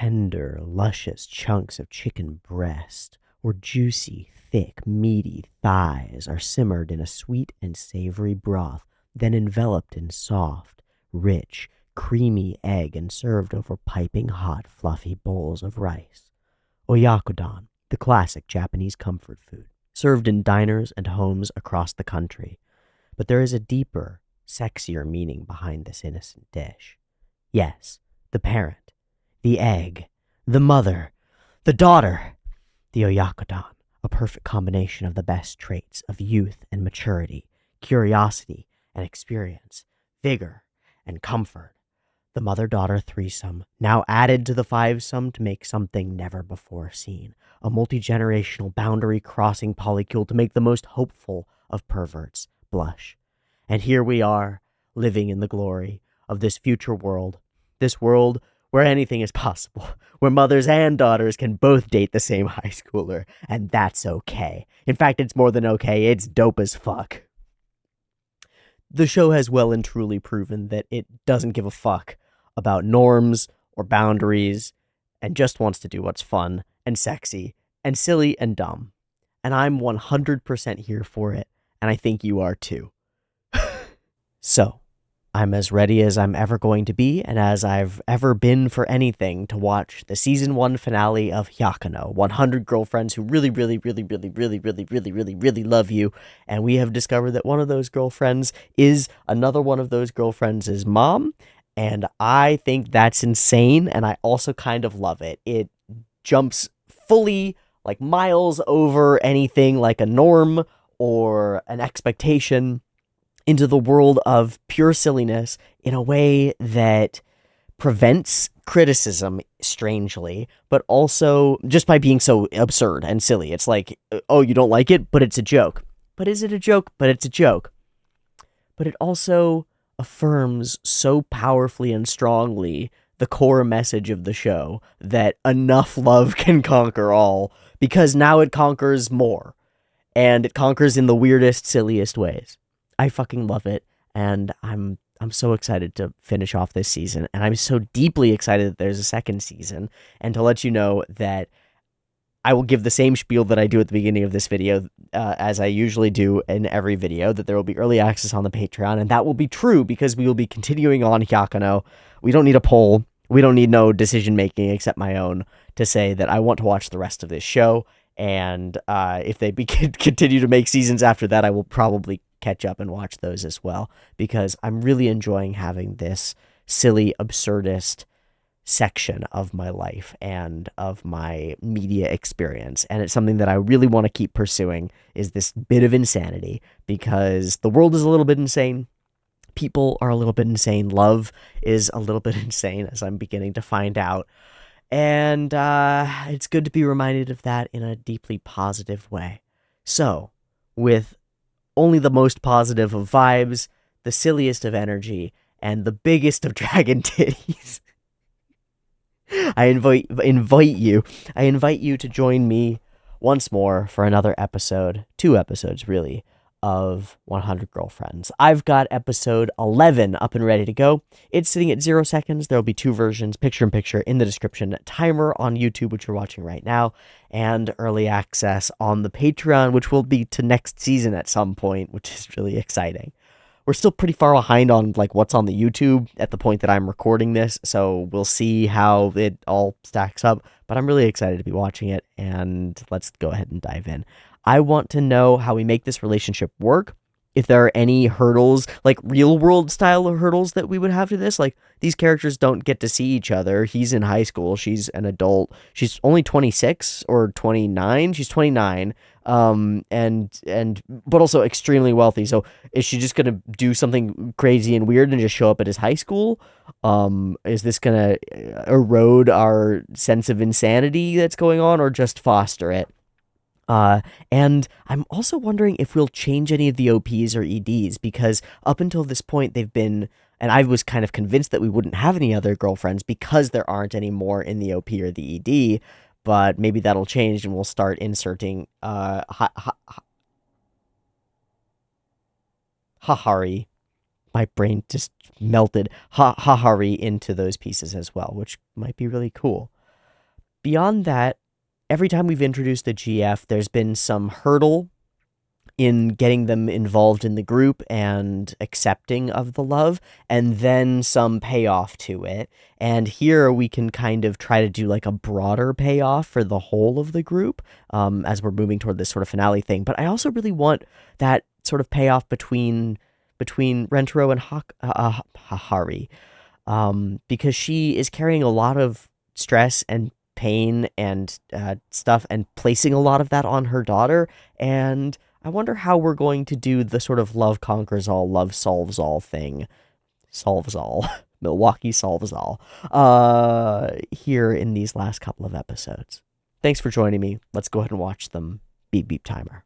tender, luscious chunks of chicken breast or juicy, thick, meaty thighs are simmered in a sweet and savory broth, then enveloped in soft, rich, creamy egg and served over piping hot, fluffy bowls of rice. Oyakodon, the classic Japanese comfort food, served in diners and homes across the country. But there is a deeper, sexier meaning behind this innocent dish. Yes, the parent, the egg, the mother, the daughter, the Oyakodon, a perfect combination of the best traits of youth and maturity, curiosity and experience, vigor and comfort. The mother-daughter threesome, now added to the fivesome to make something never before seen, a multi-generational boundary-crossing polycule to make the most hopeful of perverts blush. And here we are, living in the glory of this future world, this world where anything is possible, where mothers and daughters can both date the same high schooler, and that's okay. In fact, it's more than okay, it's dope as fuck. The show has well and truly proven that it doesn't give a fuck about norms or boundaries and just wants to do what's fun and sexy and silly and dumb. And I'm 100% here for it, and I think you are too. So, I'm as ready as I'm ever going to be, and as I've ever been for anything, to watch the season 1 finale of Hyakuno, 100 girlfriends who really, really, really, really, really, really, really, really, really love you, and we have discovered that one of those girlfriends is another one of those girlfriends' mom, and I think that's insane, and I also kind of love it. It jumps fully, like, miles over anything like a norm or an expectation into the world of pure silliness in a way that prevents criticism, strangely, but also just by being so absurd and silly. It's like, oh, you don't like it, but it's a joke. But is it a joke? But it's a joke. But it also affirms so powerfully and strongly the core message of the show that enough love can conquer all, because now it conquers more. And it conquers in the weirdest, silliest ways. I fucking love it, and I'm so excited to finish off this season, and I'm so deeply excited that there's a second season, and to let you know that I will give the same spiel that I do at the beginning of this video, as I usually do in every video, that there will be early access on the Patreon, and that will be true because we will be continuing on Hyakuno. We don't need a poll, we don't need no decision-making except my own to say that I want to watch the rest of this show, and if they continue to make seasons after that, I will probably catch up and watch those as well, because I'm really enjoying having this silly, absurdist section of my life and of my media experience, and it's something that I really want to keep pursuing, is this bit of insanity, because the world is a little bit insane, people are a little bit insane, love is a little bit insane, as I'm beginning to find out, and it's good to be reminded of that in a deeply positive way. So, with only the most positive of vibes, the silliest of energy, and the biggest of dragon titties, I invite you to join me once more for another episode, 2 episodes really, of 100 Girlfriends. I've got episode 11 up and ready to go. It's sitting at 0 seconds. There'll be 2 versions, picture-in-picture in the description, timer on YouTube, which you're watching right now, and early access on the Patreon, which will be to next season at some point, which is really exciting. We're still pretty far behind on like what's on the YouTube at the point that I'm recording this, so we'll see how it all stacks up, but I'm really excited to be watching it, and let's go ahead and dive in. I want to know how we make this relationship work, if there are any hurdles, like real-world style hurdles that we would have to this. Like, these characters don't get to see each other. He's in high school. She's an adult. She's only 26 or 29. She's 29, but also extremely wealthy. So is she just gonna do something crazy and weird and just show up at his high school? Is this gonna erode our sense of insanity that's going on, or just foster it? And I'm also wondering if we'll change any of the OPs or EDs, because up until this point they've been, and I was kind of convinced that we wouldn't have any other girlfriends because there aren't any more in the OP or the ED, but maybe that'll change and we'll start inserting, Hahari. My brain just melted. Hahari into those pieces as well, which might be really cool. beyond that, every time we've introduced a GF, there's been some hurdle in getting them involved in the group and accepting of the love, and then some payoff to it. And here we can kind of try to do like a broader payoff for the whole of the group, as we're moving toward this sort of finale thing. But I also really want that sort of payoff between Rentaro and Hahari, because she is carrying a lot of stress and pain and stuff, and placing a lot of that on her daughter. And I wonder how we're going to do the sort of love conquers all, love solves all thing. Solves all. Milwaukee solves all. Here in these last couple of episodes. Thanks for joining me. Let's go ahead and watch them. Beep beep timer.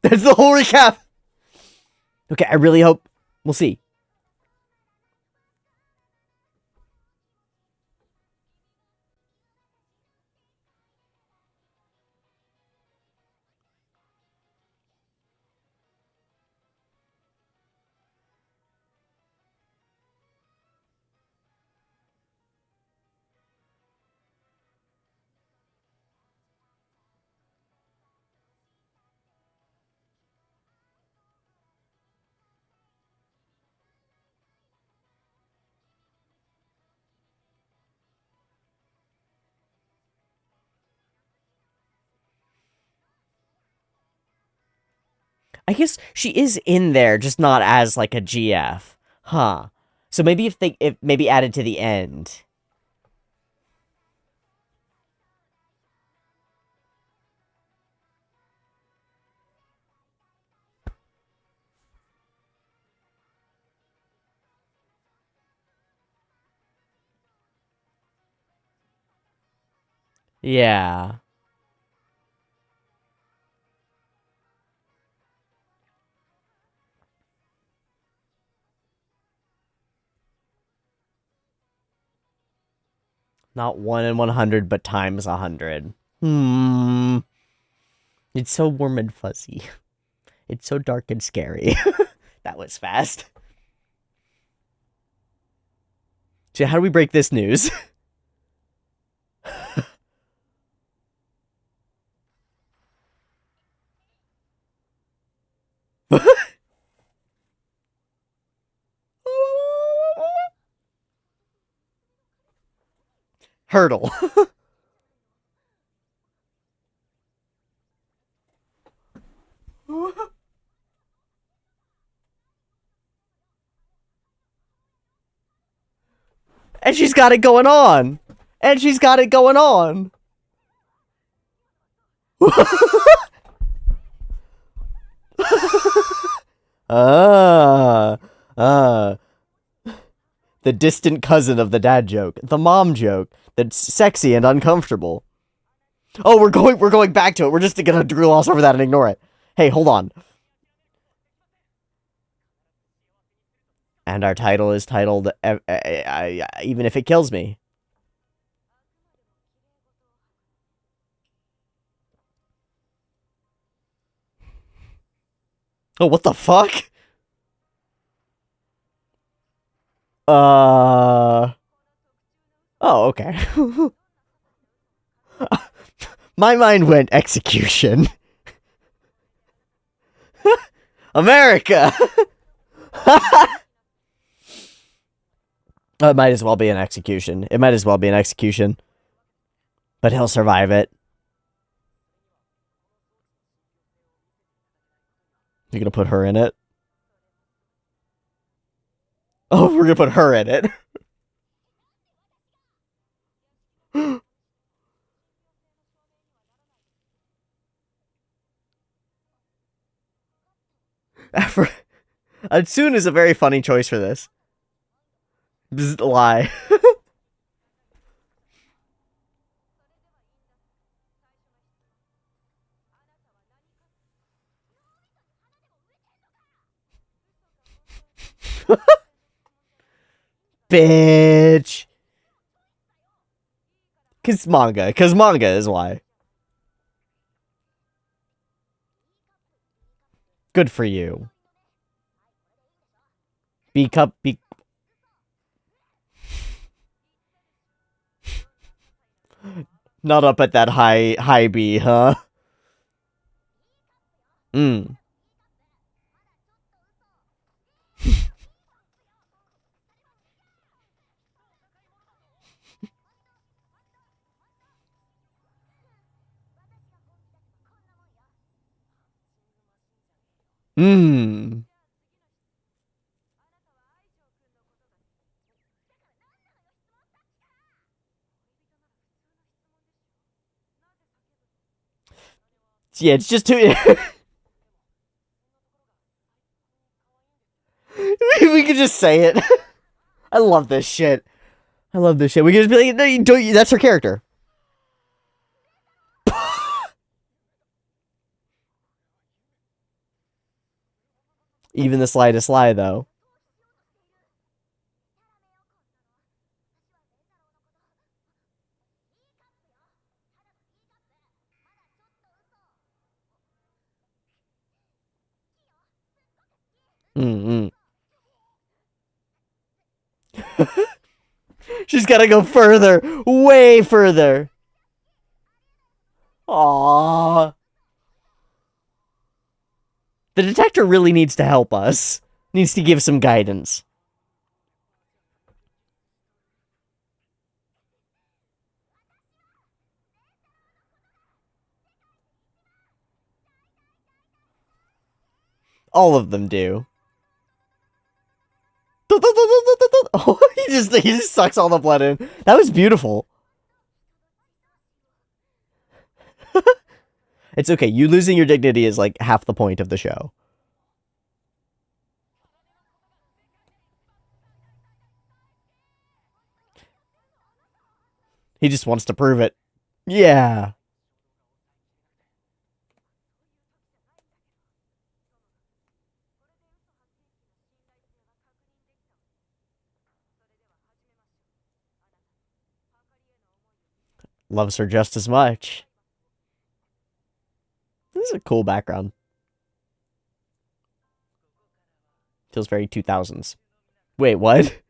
That's the whole recap. Okay, I really hope we'll see. I guess she is in there, just not as like a GF. Huh. So maybe if maybe added to the end. Yeah. Not 1 in 100, but times 100. It's so warm and fuzzy. It's so dark and scary. That was fast. So how do we break this news? Hurdle. And she's got it going on. And she's got it going on. Ah. Ah. The distant cousin of the dad joke. The mom joke. That's sexy and uncomfortable. Oh, we're going back to it. We're just gonna gloss over that and ignore it. Hey, hold on. And our title is titled Even If It Kills Me. Oh, what the fuck? Oh, okay. My mind went execution. America! It might as well be an execution. It might as well be an execution. But he'll survive it. You're gonna put her in it? Oh, we're gonna put her in it. Soon is a very funny choice for this. Bzz, lie. Bitch. Cause manga is why. Good for you. B cup, B. Not up at that high B, huh? Mm. Mm. Yeah, it's just too. We could just say it. I love this shit. I love this shit. We could just be like, no, you don't. That's her character. Even the slightest lie, though. Mm-mm. She's gotta go further. Way further. Aww. The detector really needs to help us. Needs to give some guidance. All of them do. Oh, he just sucks all the blood in. That was beautiful. It's okay. You losing your dignity is like half the point of the show. He just wants to prove it. Yeah. Loves her just as much. This is a cool background. Feels very 2000s. Wait, what?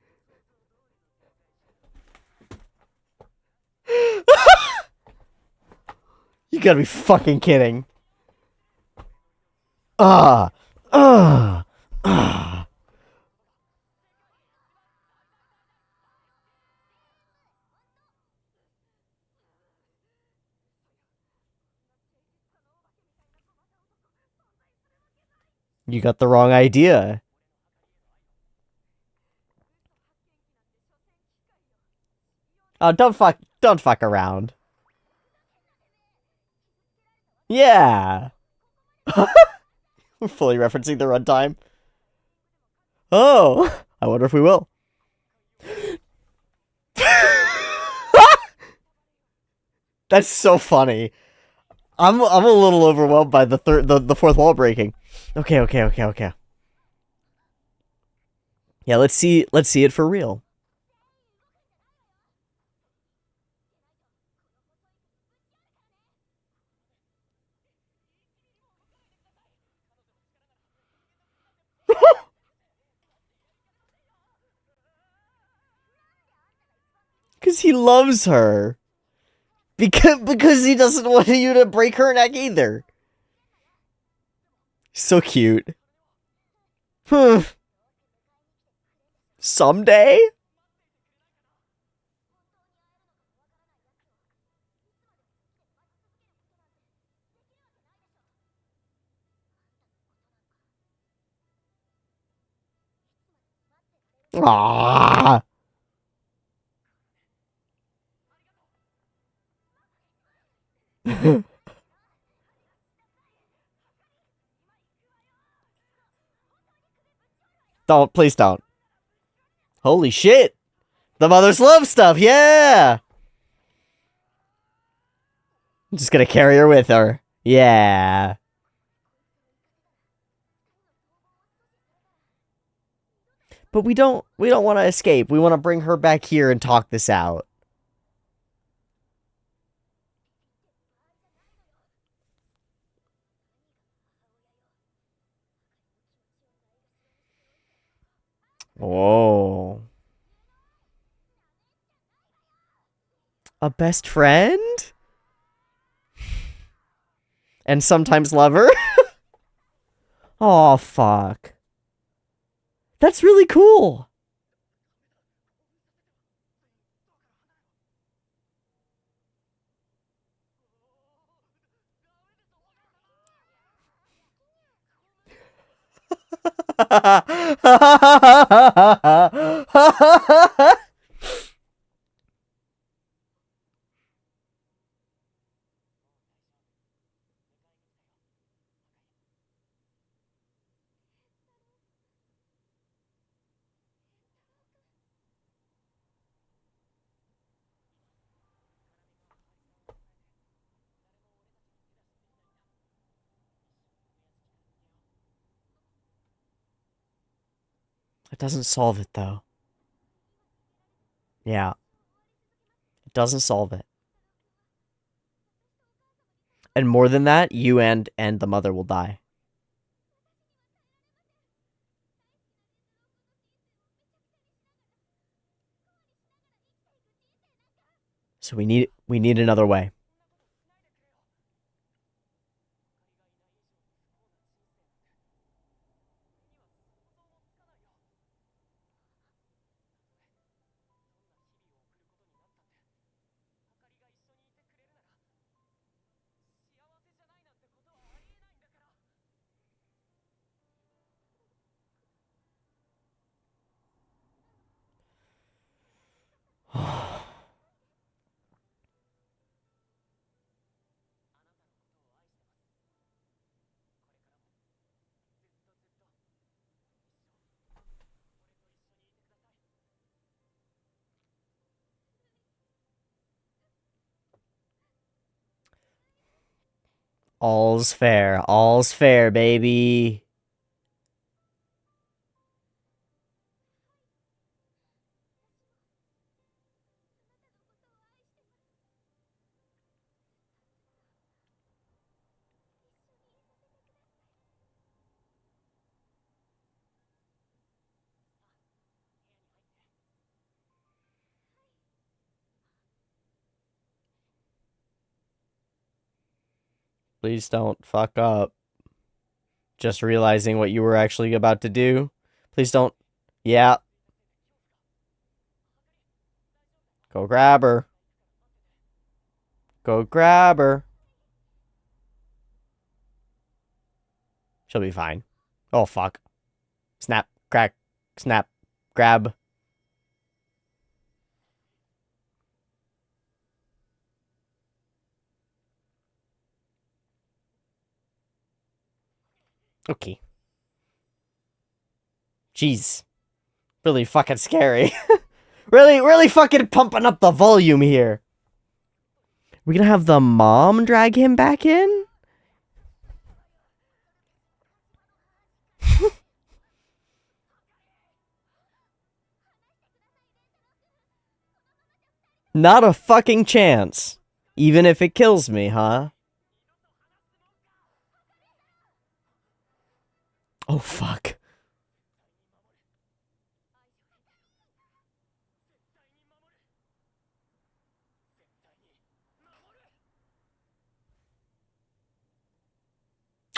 You gotta be fucking kidding. Ah. Ah. Ah. You got the wrong idea. Oh, don't fuck around. Yeah. We're fully referencing the runtime. Oh, I wonder if we will. That's so funny. I'm a little overwhelmed by the fourth wall breaking. Okay. Yeah, let's see it for real. Because he loves her. Because he doesn't want you to break her neck either. So cute. Someday? Aww. Don't, please don't. Holy shit. The mother's love stuff, yeah! I'm just gonna carry her with her. Yeah. But we don't want to escape. We want to bring her back here and talk this out. Whoa. A best friend? And sometimes lover? Oh, fuck. That's really cool. It doesn't solve it, though. Yeah. It doesn't solve it. And more than that, you and the mother will die. So we need another way. All's fair, baby. Please don't fuck up. Just realizing what you were actually about to do. Please don't. Yeah. Go grab her. Go grab her. She'll be fine. Oh, fuck. Snap, crack, snap, grab. Okay. Jeez. Really fucking scary. really fucking pumping up the volume here. We're gonna have the mom drag him back in? Not a fucking chance. Even if it kills me, huh? Oh, fuck.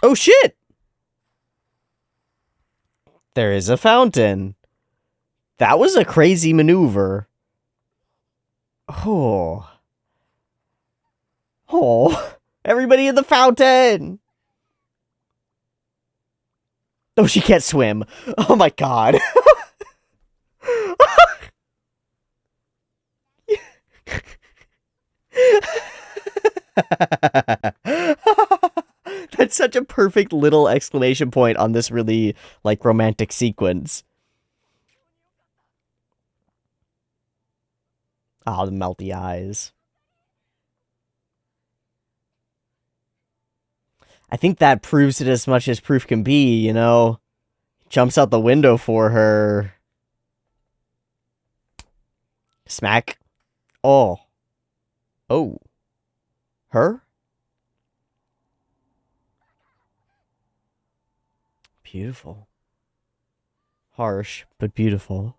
Oh, shit! There is a fountain. That was a crazy maneuver. Oh. Oh. Everybody in the fountain! Oh, she can't swim. Oh my god. That's such a perfect little exclamation point on this really, like, romantic sequence. Ah, the melty eyes. I think that proves it as much as proof can be, you know? Jumps out the window for her. Smack. Oh. Oh. Her? Beautiful. Harsh, but beautiful.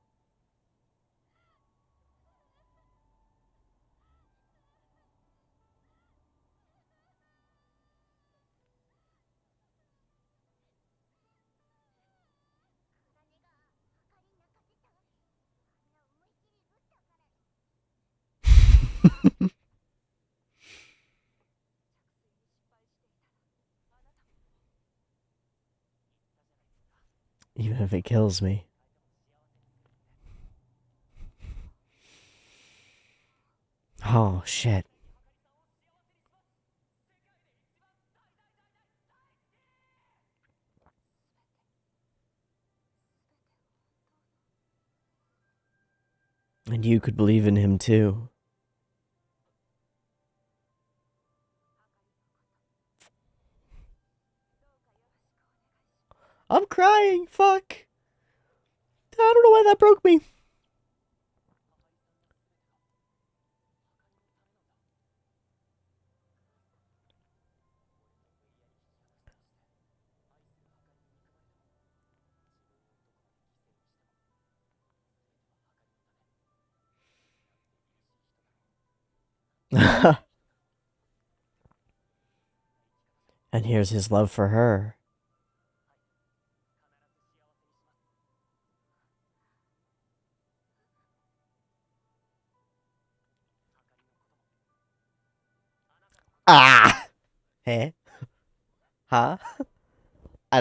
Even if it kills me. Oh, shit. And you could believe in him too. I'm crying. Fuck. I don't know why that broke me. And here's his love for her. Ah! Hey? Huh? Ah,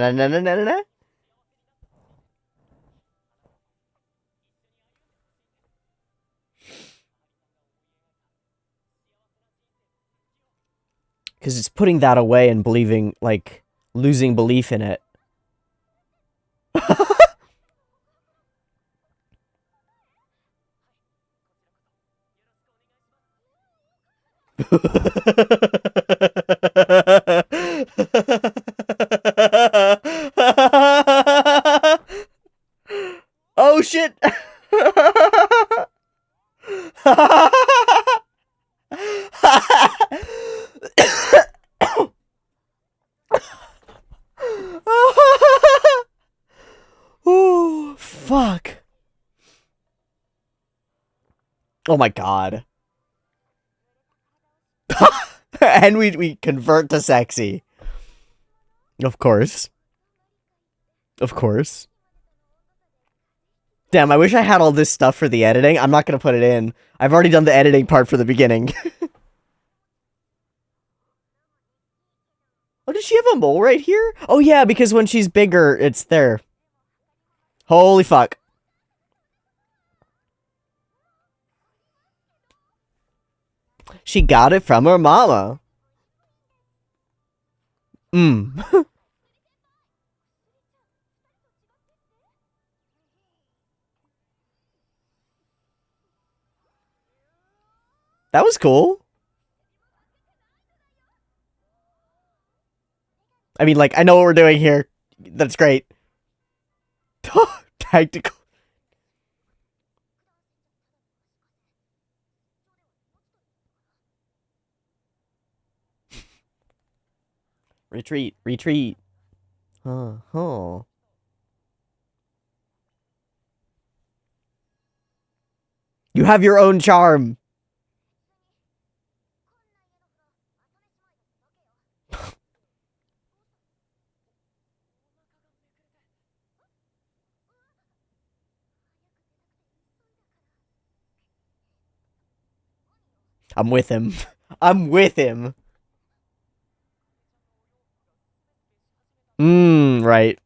because it's putting that away and believing, like, losing belief in it. Oh shit! Oh, fuck. Oh my god. And we convert to sexy. Of course. Of course. Damn, I wish I had all this stuff for the editing. I'm not gonna put it in. I've already done the editing part for the beginning. Oh, does she have a mole right here? Oh yeah, because when she's bigger, it's there. Holy fuck. She got it from her mama. That was cool. I mean, like, I know what we're doing here. That's great. Tactical. Retreat. Retreat. Huh. You have your own charm. I'm with him. I'm with him. Right.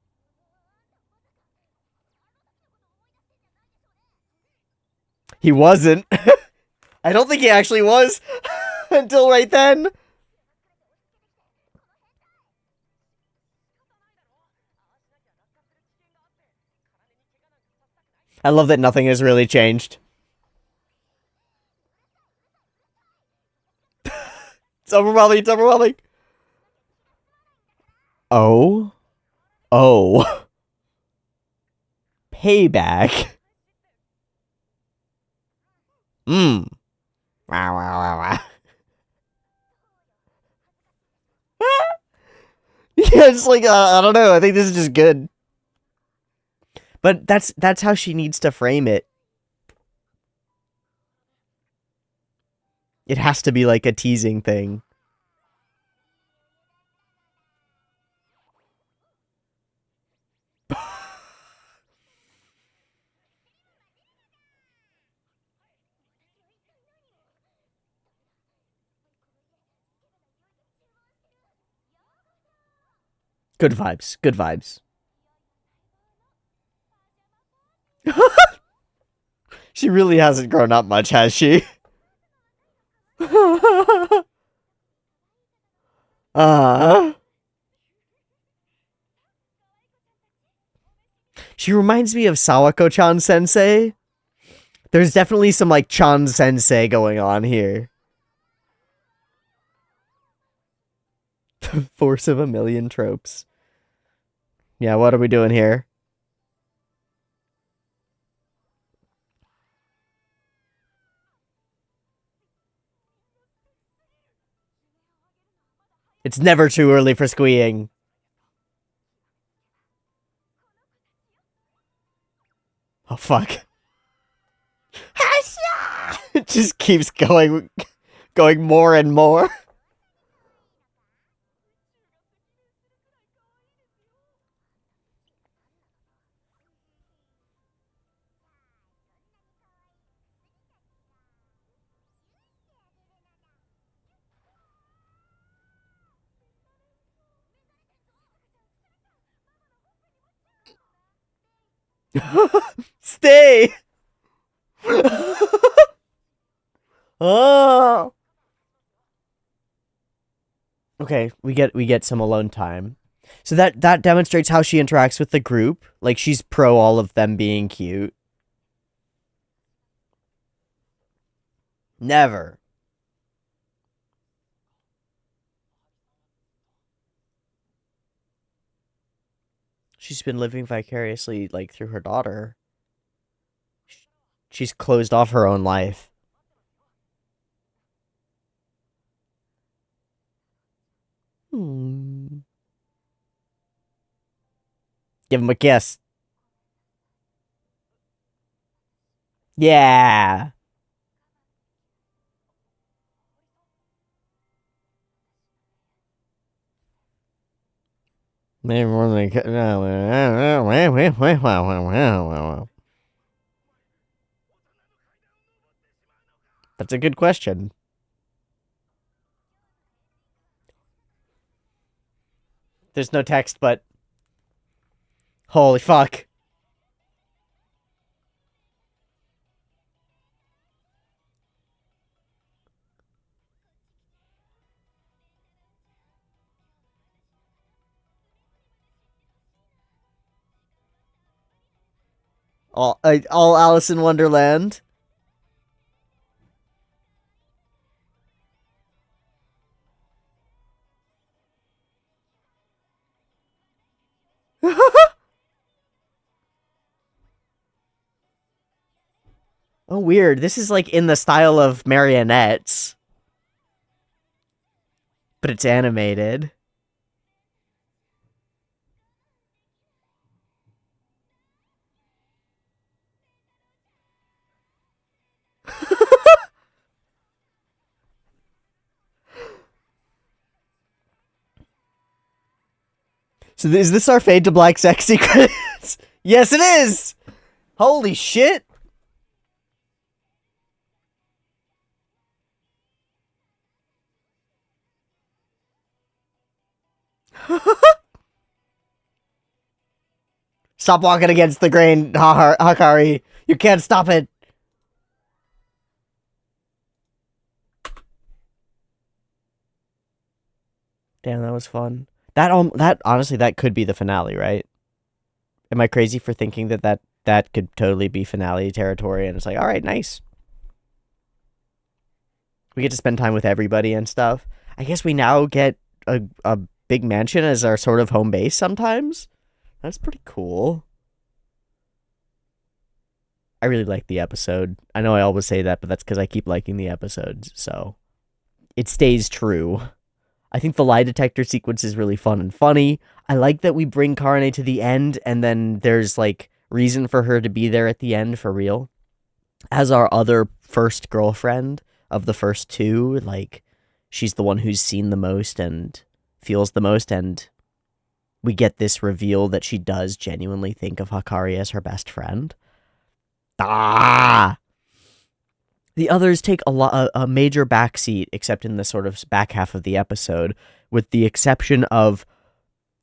He wasn't. I don't think he actually was until right then. I love that nothing has really changed. It's overwhelming. It's overwhelming. Oh. Oh. Payback. Wow, wow, wow, wow. Yeah, it's like, I don't know. I think this is just good. But that's how she needs to frame it. It has to be like a teasing thing. Good vibes. Good vibes. She really hasn't grown up much, has she? She reminds me of Sawako-chan sensei. There's definitely some like Chan sensei going on here. Force of a million tropes. Yeah, what are we doing here? It's never too early for squeeing. Oh, fuck. It just keeps going more and more. Stay. Oh. Okay, we get some alone time. So that demonstrates how she interacts with the group. Like she's pro all of them being cute. Never. She's been living vicariously like through her daughter. She's closed off her own life. Give him a kiss. Yeah. Maybe more than That's a good question. There's no text, but holy fuck. All Alice in Wonderland. Oh, weird. This is like in the style of marionettes, but it's animated. So is this our Fade to Black sex secrets? Yes, it is! Holy shit! Stop walking against the grain, Hahari. You can't stop it. Damn, that was fun. That honestly, that could be the finale, right? Am I crazy for thinking that could totally be finale territory? And it's like, all right, nice. We get to spend time with everybody and stuff. I guess we now get a big mansion as our sort of home base sometimes. That's pretty cool. I really like the episode. I know I always say that, but that's because I keep liking the episodes, so it stays true. I think the lie detector sequence is really fun and funny. I like that we bring Karane to the end, and then there's, like, reason for her to be there at the end for real. As our other first girlfriend of the first two, like, she's the one who's seen the most and feels the most, and we get this reveal that she does genuinely think of Hahari as her best friend. Ah! The others take a major backseat, except in the sort of back half of the episode, with the exception of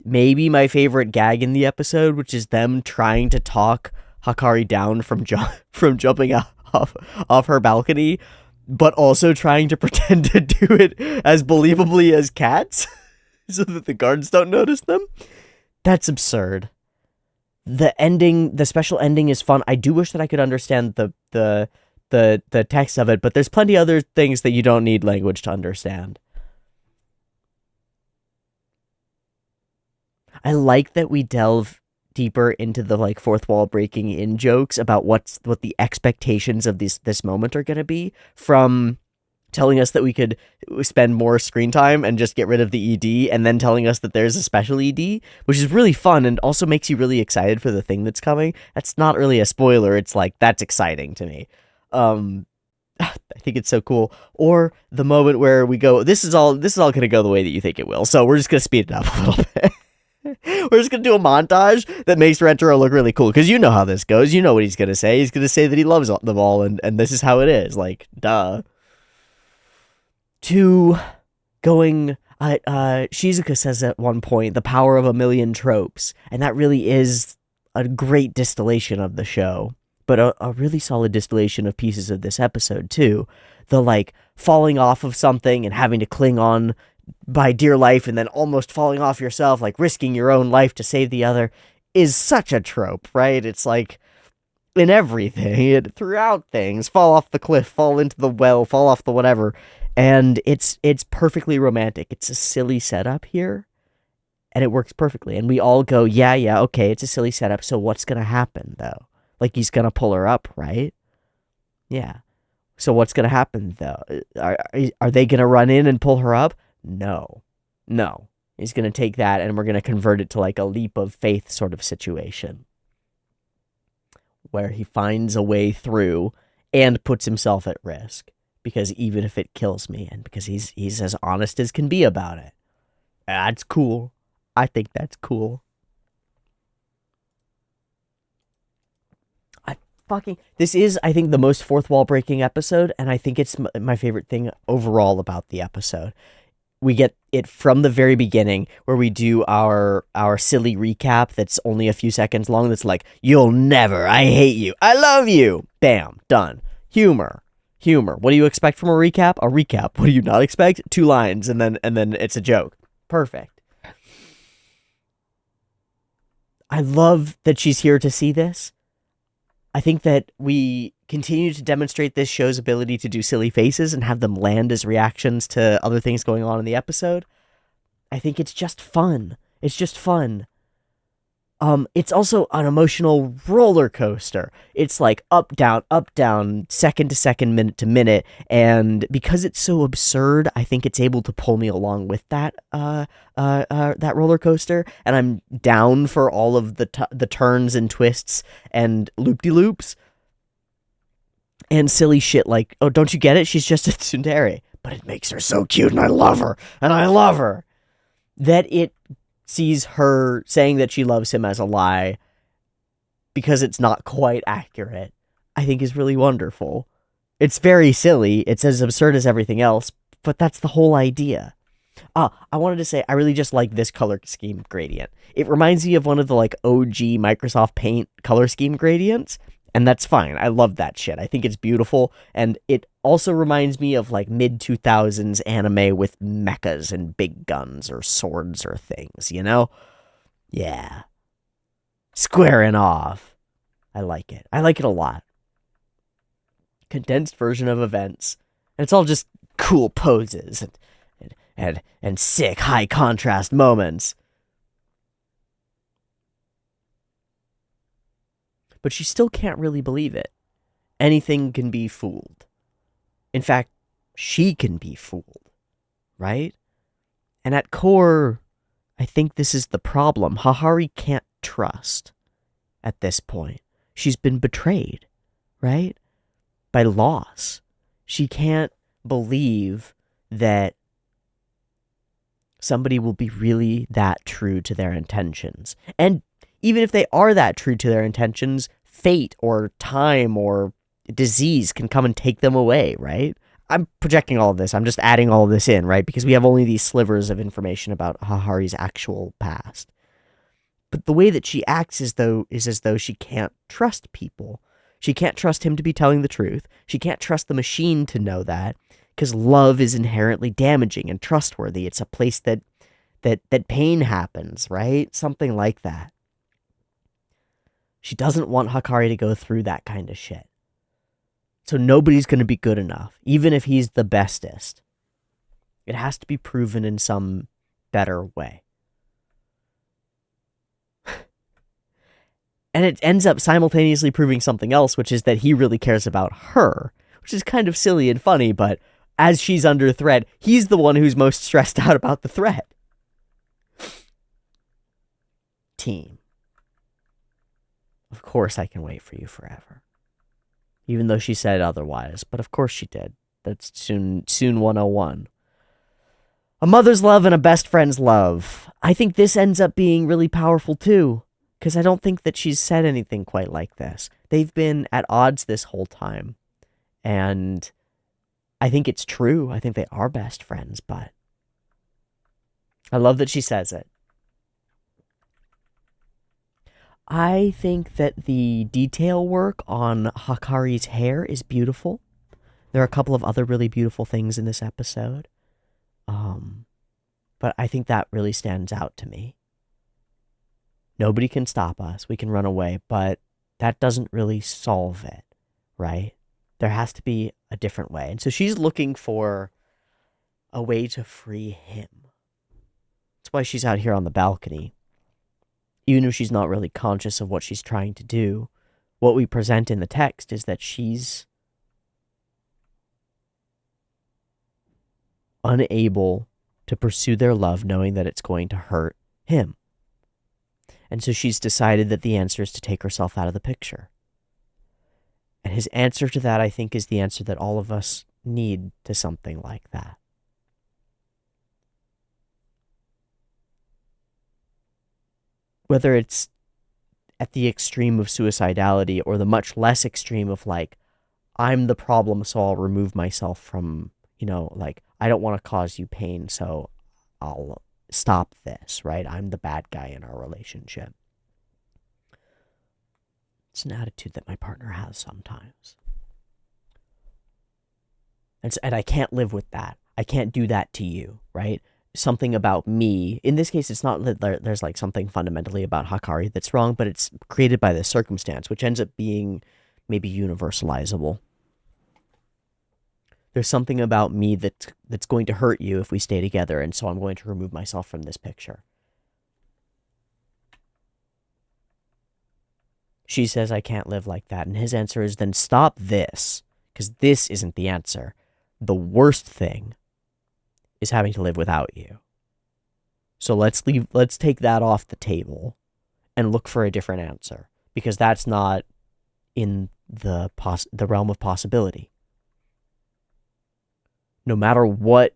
maybe my favorite gag in the episode, which is them trying to talk Hahari down from jumping off her balcony, but also trying to pretend to do it as believably as cats, so that the guards don't notice them. That's absurd. The special ending is fun. I do wish that I could understand the text of it, but there's plenty other things that you don't need language to understand. I like that we delve deeper into the, like, fourth wall breaking in jokes about what the expectations of this moment are going to be, from telling us that we could spend more screen time and just get rid of the ED, and then telling us that there's a special ED, which is really fun and also makes you really excited for the thing that's coming. That's not really a spoiler. It's like, that's exciting to me. I think it's so cool. Or the moment where we go, this is all going to go the way that you think it will, so we're just going to speed it up a little bit. We're just going to do a montage that makes Rentaro look really cool, because you know how this goes. You know what he's going to say. He's going to say that he loves them all, and this is how it is. Like, duh. Shizuka says at one point, the power of a million tropes, and that really is a great distillation of the show, but a really solid distillation of pieces of this episode, too. The, like, falling off of something and having to cling on by dear life and then almost falling off yourself, like risking your own life to save the other, is such a trope, right? It's like, in everything, throughout things, fall off the cliff, fall into the well, fall off the whatever. And it's perfectly romantic. It's a silly setup here, and it works perfectly. And we all go, yeah, okay, it's a silly setup, so what's going to happen, though? Like, he's going to pull her up, right? Yeah. So what's going to happen, though? Are they going to run in and pull her up? No. He's going to take that, and we're going to convert it to, like, a leap of faith sort of situation, where he finds a way through and puts himself at risk. Because even if it kills me, and because he's as honest as can be about it. That's cool. I think that's cool. This is, I think, the most fourth wall breaking episode, and I think it's my favorite thing overall about the episode. We get it from the very beginning, where we do our silly recap that's only a few seconds long, that's like, you'll never, I hate you, I love you, bam, done. Humor. What do you expect from a recap? A recap. What do you not expect? 2 lines, and then it's a joke. Perfect. I love that she's here to see this. I think that we continue to demonstrate this show's ability to do silly faces and have them land as reactions to other things going on in the episode. I think it's just fun. It's also an emotional roller coaster. It's like up, down, second to second, minute to minute, and because it's so absurd, I think it's able to pull me along with that roller coaster, and I'm down for all of the turns and twists and loop-de-loops and silly shit like, oh, don't you get it? She's just a tsundere, but it makes her so cute, and I love her. That it sees her saying that she loves him as a lie because it's not quite accurate, I think is really wonderful. It's very silly. It's as absurd as everything else, but that's the whole idea. I wanted to say, I really just like this color scheme gradient. It reminds me of one of the, like, OG Microsoft Paint color scheme gradients, and that's fine. I love that shit. I think it's beautiful, and it also reminds me of, like, mid-2000s anime with mechas and big guns or swords or things, you know? Yeah. Squaring off. I like it. I like it a lot. Condensed version of events. And it's all just cool poses and sick high contrast moments. But she still can't really believe it. anything can be fooled. In fact, she can be fooled, right? And at core, I think this is the problem. Hahari can't trust at this point. She's been betrayed, right? By loss. She can't believe that somebody will be really that true to their intentions. And even if they are that true to their intentions, fate or time or disease can come and take them away, right? I'm projecting all of this. I'm just adding all of this in, right? Because we have only these slivers of information about Hahari's actual past. But the way that she acts is as though she can't trust people. She can't trust him to be telling the truth. She can't trust the machine to know that, because love is inherently damaging and trustworthy. It's a place that pain happens, right? Something like that. She doesn't want Hahari to go through that kind of shit. So nobody's going to be good enough, even if he's the bestest. It has to be proven in some better way. And it ends up simultaneously proving something else, which is that he really cares about her, which is kind of silly and funny, but as she's under threat, he's the one who's most stressed out about the threat. Team. Of course I can wait for you forever. Even though she said otherwise, but of course she did. That's soon 101. A mother's love and a best friend's love. I think this ends up being really powerful too, because I don't think that she's said anything quite like this. They've been at odds this whole time, and I think it's true. I think they are best friends, but I love that she says it. I think that the detail work on Hahari's hair is beautiful. There are a couple of other really beautiful things in this episode. But I think that really stands out to me. Nobody can stop us. We can run away, but that doesn't really solve it, right? There has to be a different way. And so she's looking for a way to free him. That's why she's out here on the balcony. Even if she's not really conscious of what she's trying to do, what we present in the text is that she's unable to pursue their love, knowing that it's going to hurt him. And so she's decided that the answer is to take herself out of the picture. And his answer to that, I think, is the answer that all of us need to something like that. Whether it's at the extreme of suicidality or the much less extreme of like, I'm the problem, so I'll remove myself from, like, I don't want to cause you pain, so I'll stop this, right? I'm the bad guy in our relationship. It's an attitude that my partner has sometimes. And I can't live with that. I can't do that to you, right? Something about me. In this case, it's not that there's like something fundamentally about Hahari that's wrong, but it's created by this circumstance, which ends up being maybe universalizable. There's something about me that's going to hurt you if we stay together, and so I'm going to remove myself from this picture. She says, I can't live like that, and his answer is, then stop this, because this isn't the answer. The worst thing is having to live without you. So let's take that off the table and look for a different answer, because that's not in the realm of possibility. No matter what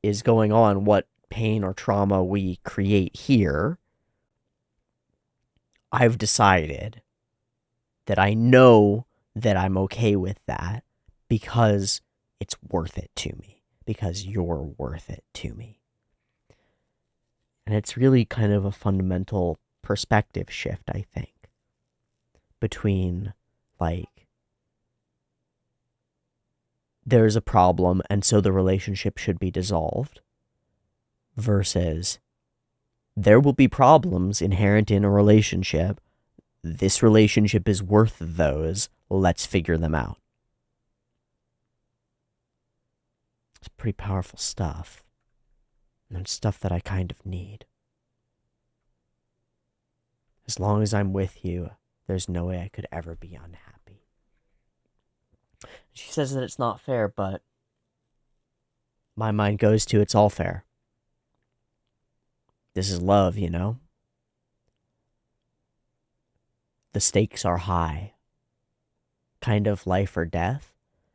is going on, what pain or trauma we create here, I've decided that I know that I'm okay with that because it's worth it to me, because you're worth it to me. And it's really kind of a fundamental perspective shift, I think, between like, there's a problem and so the relationship should be dissolved, versus there will be problems inherent in a relationship. This relationship is worth those. Let's figure them out. It's pretty powerful stuff. And it's stuff that I kind of need. As long as I'm with you, there's no way I could ever be unhappy. She says that it's not fair, but my mind goes to it's all fair. This is love, you know? The stakes are high. Kind of life or death.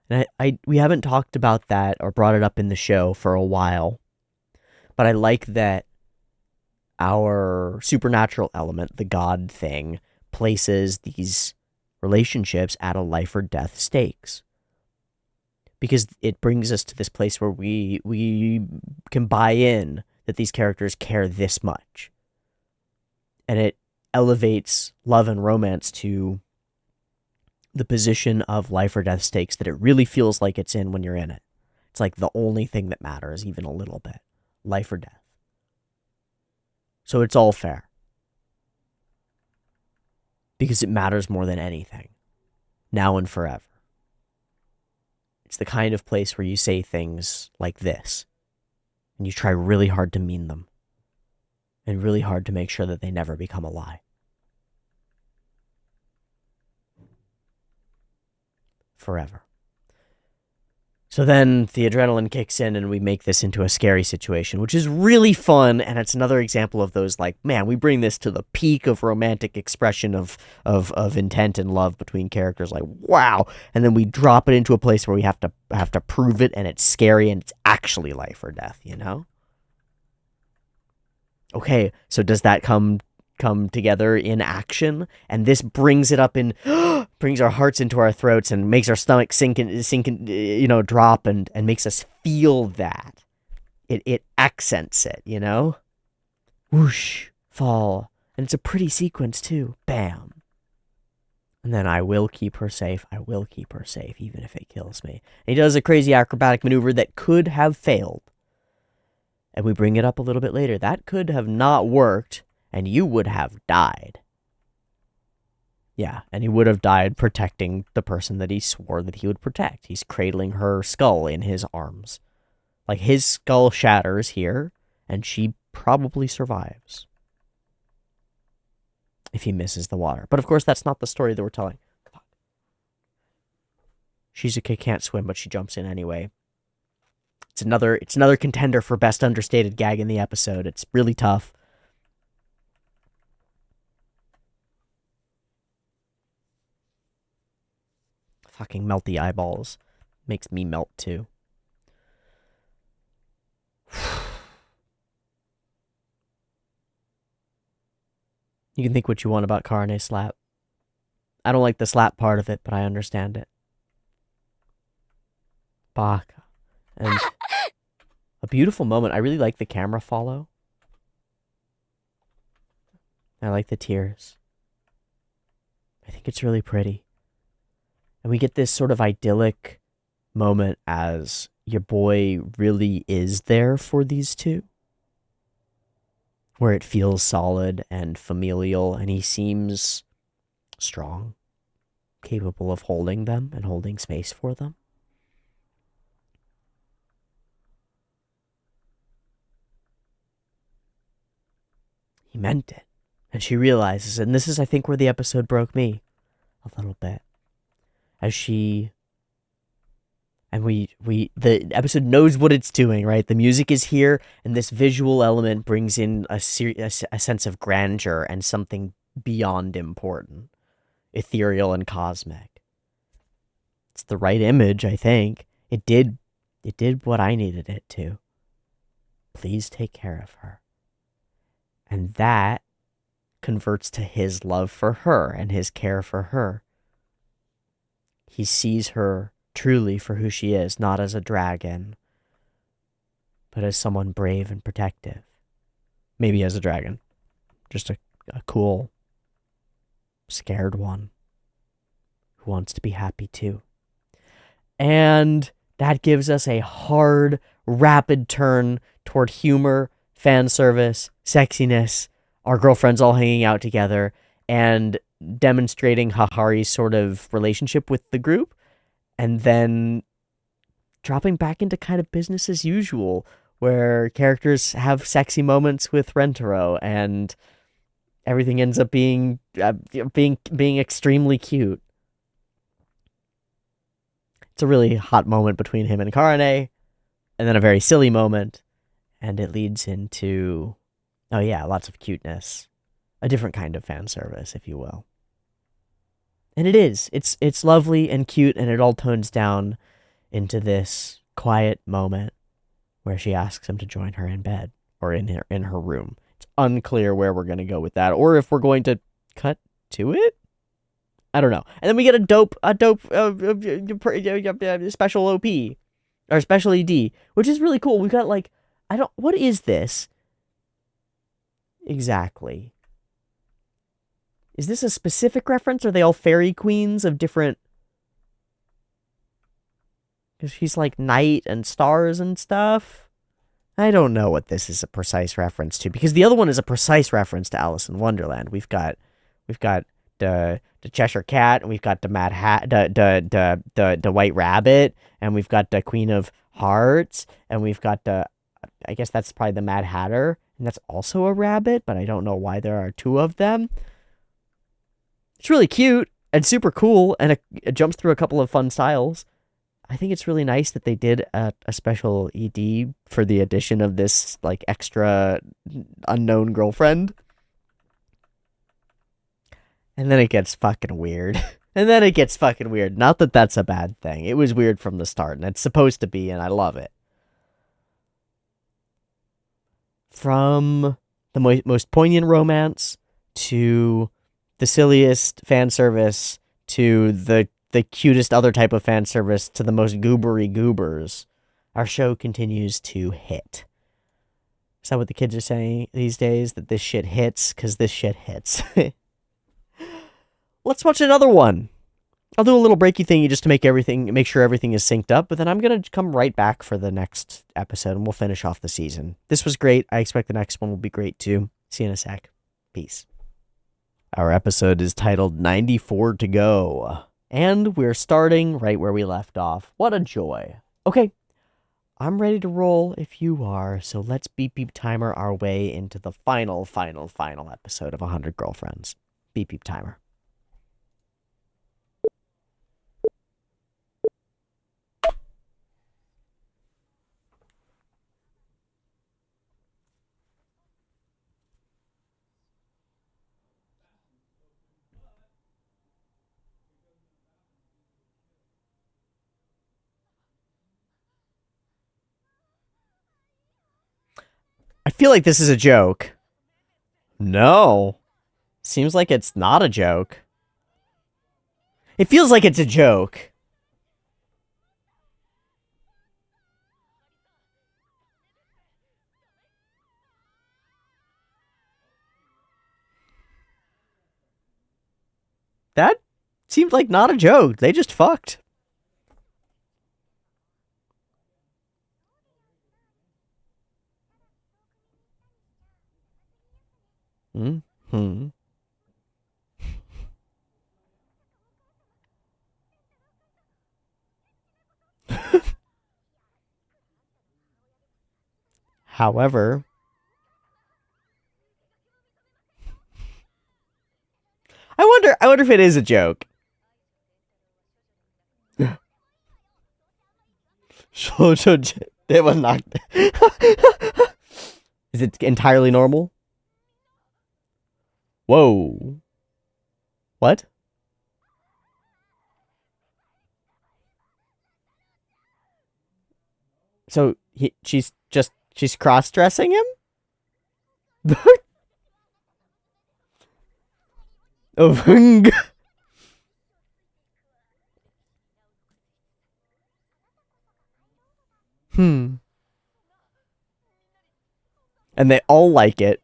And we haven't talked about that or brought it up in the show for a while. But I like that our supernatural element, the God thing, places these relationships at a life or death stakes. Because it brings us to this place where we can buy in that these characters care this much. And it elevates love and romance to the position of life or death stakes that it really feels like it's in when you're in it. It's like the only thing that matters, even a little bit. Life or death. So it's all fair. Because it matters more than anything. Now and forever. It's the kind of place where you say things like this. And you try really hard to mean them. And really hard to make sure that they never become a lie. Forever. So then the adrenaline kicks in and we make this into a scary situation, which is really fun. And it's another example of those, like, man, we bring this to the peak of romantic expression of intent and love between characters. Like, wow. And then we drop it into a place where we have to prove it, and it's scary, and it's actually life or death, you know? Okay, so does that come together in action? And this brings it up in brings our hearts into our throats and makes our stomach sink and drop and makes us feel that. It accents it, you know? Whoosh, fall. And it's a pretty sequence too. Bam. And then I will keep her safe. I will keep her safe, even if it kills me. And he does a crazy acrobatic maneuver that could have failed. And we bring it up a little bit later. That could have not worked, and you would have died. Yeah, and he would have died protecting the person that he swore that he would protect. He's cradling her skull in his arms. Like, his skull shatters here, and she probably survives. If he misses the water. But of course, that's not the story that we're telling. Shizuke can't swim, but she jumps in anyway. It's another contender for best understated gag in the episode. It's really tough. Fucking melty eyeballs. Makes me melt too. You can think what you want about Karane's slap. I don't like the slap part of it, but I understand it. Baka. And a beautiful moment. I really like the camera follow. I like the tears. I think it's really pretty. And we get this sort of idyllic moment as your boy really is there for these two. Where it feels solid and familial, and he seems strong, capable of holding them and holding space for them. He meant it. And she realizes, and this is, I think, where the episode broke me a little bit. As she... And the episode knows what it's doing, right? The music is here, and this visual element brings in a sense of grandeur and something beyond important. Ethereal and cosmic. It's the right image, I think. It did what I needed it to. Please take care of her. And that converts to his love for her and his care for her. He sees her truly for who she is, not as a dragon, but as someone brave and protective. Maybe as a dragon. Just a cool, scared one who wants to be happy too. And that gives us a hard, rapid turn toward humor, fan service, sexiness, our girlfriends all hanging out together, and demonstrating Hahari's sort of relationship with the group, and then dropping back into kind of business as usual, where characters have sexy moments with Rentaro, and everything ends up being extremely cute. It's a really hot moment between him and Karane, and then a very silly moment, and it leads into, oh yeah, lots of cuteness. A different kind of fan service, if you will. And it is. It's lovely and cute, and it all tones down into this quiet moment where she asks him to join her in bed or in her room. It's unclear where we're going to go with that, or if we're going to cut to it. I don't know. And then we get a dope special OP or special ED, which is really cool. We got like, what is this exactly? Is this a specific reference? Are they all fairy queens of different? Because she's like night and stars and stuff. I don't know what this is a precise reference to, because the other one is a precise reference to Alice in Wonderland. We've got the Cheshire Cat, and we've got the Mad Hat, the White Rabbit, and we've got the Queen of Hearts, and we've got I guess that's probably the Mad Hatter, and that's also a rabbit, but I don't know why there are two of them. It's really cute and super cool, and it jumps through a couple of fun styles. I think it's really nice that they did a special ED for the addition of this like extra unknown girlfriend. And then it gets fucking weird. Not that that's a bad thing. It was weird from the start, and it's supposed to be, and I love it. From the most poignant romance to the silliest fan service to the cutest other type of fan service to the most goobery goobers, our show continues to hit. Is that what the kids are saying these days? That this shit hits? Because this shit hits. Let's watch another one. I'll do a little breaky thingy just to make sure everything is synced up, but then I'm going to come right back for the next episode, and we'll finish off the season. This was great. I expect the next one will be great too. See you in a sec. Peace. Our episode is titled 94 to Go. And we're starting right where we left off. What a joy. Okay, I'm ready to roll if you are, so let's beep beep timer our way into the final episode of 100 Girlfriends. Beep beep timer. I feel like this is a joke. No. Seems like it's not a joke. It feels like it's a joke. That seemed like not a joke. They just fucked. Hmm. However, I wonder if it is a joke. They were not. Is it entirely normal? Whoa. What? So she's cross-dressing him? Oh, hmm. And they all like it.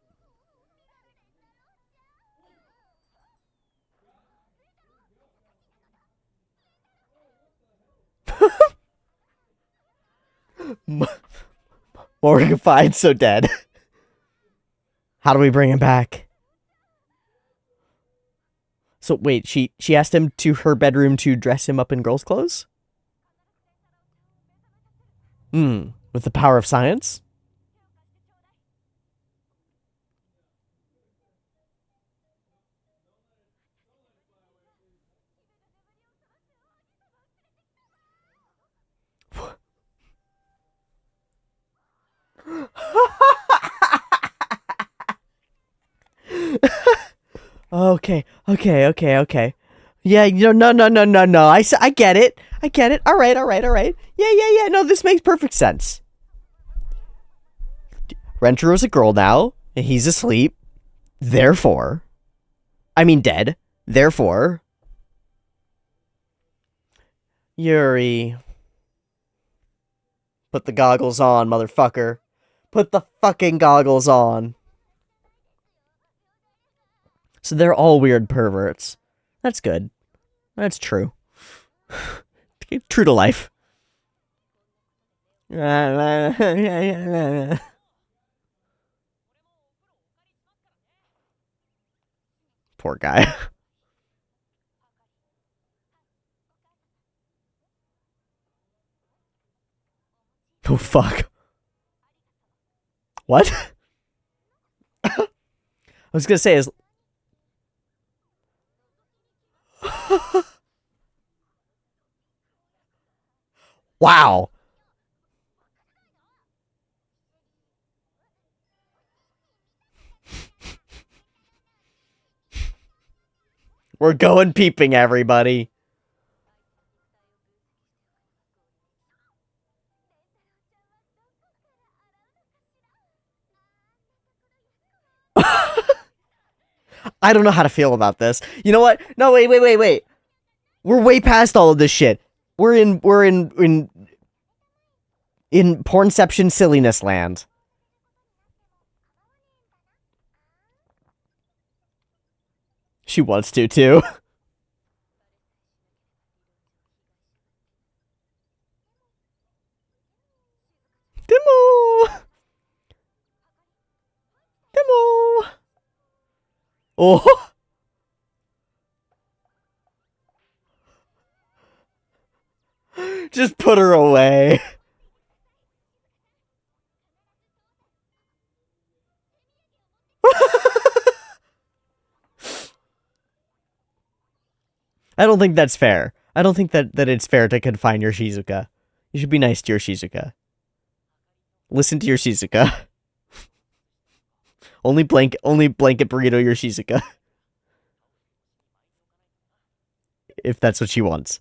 Mortified, so dead. How do we bring him back? So wait, she asked him to her bedroom to dress him up in girl's clothes? With the power of science? Okay, okay. Yeah, no. I get it. I get it. All right. Yeah. No, this makes perfect sense. Renjiro's a girl now, and he's asleep. Therefore, I mean dead. Therefore, Yuri, put the goggles on, motherfucker. Put the fucking goggles on. So they're all weird perverts. That's good. That's true. True to life. Poor guy. Oh, fuck. What? I was gonna say is... Wow. We're going peeping, everybody. I don't know how to feel about this. You know what? No, wait. We're way past all of this shit. We're in pornception silliness land. She wants to too. Demo. Oh. Just put her away. I don't think that's fair. I don't think that it's fair to confine your Shizuka. You should be nice to your Shizuka. Listen to your Shizuka. only blanket burrito your Shizuka. If that's what she wants.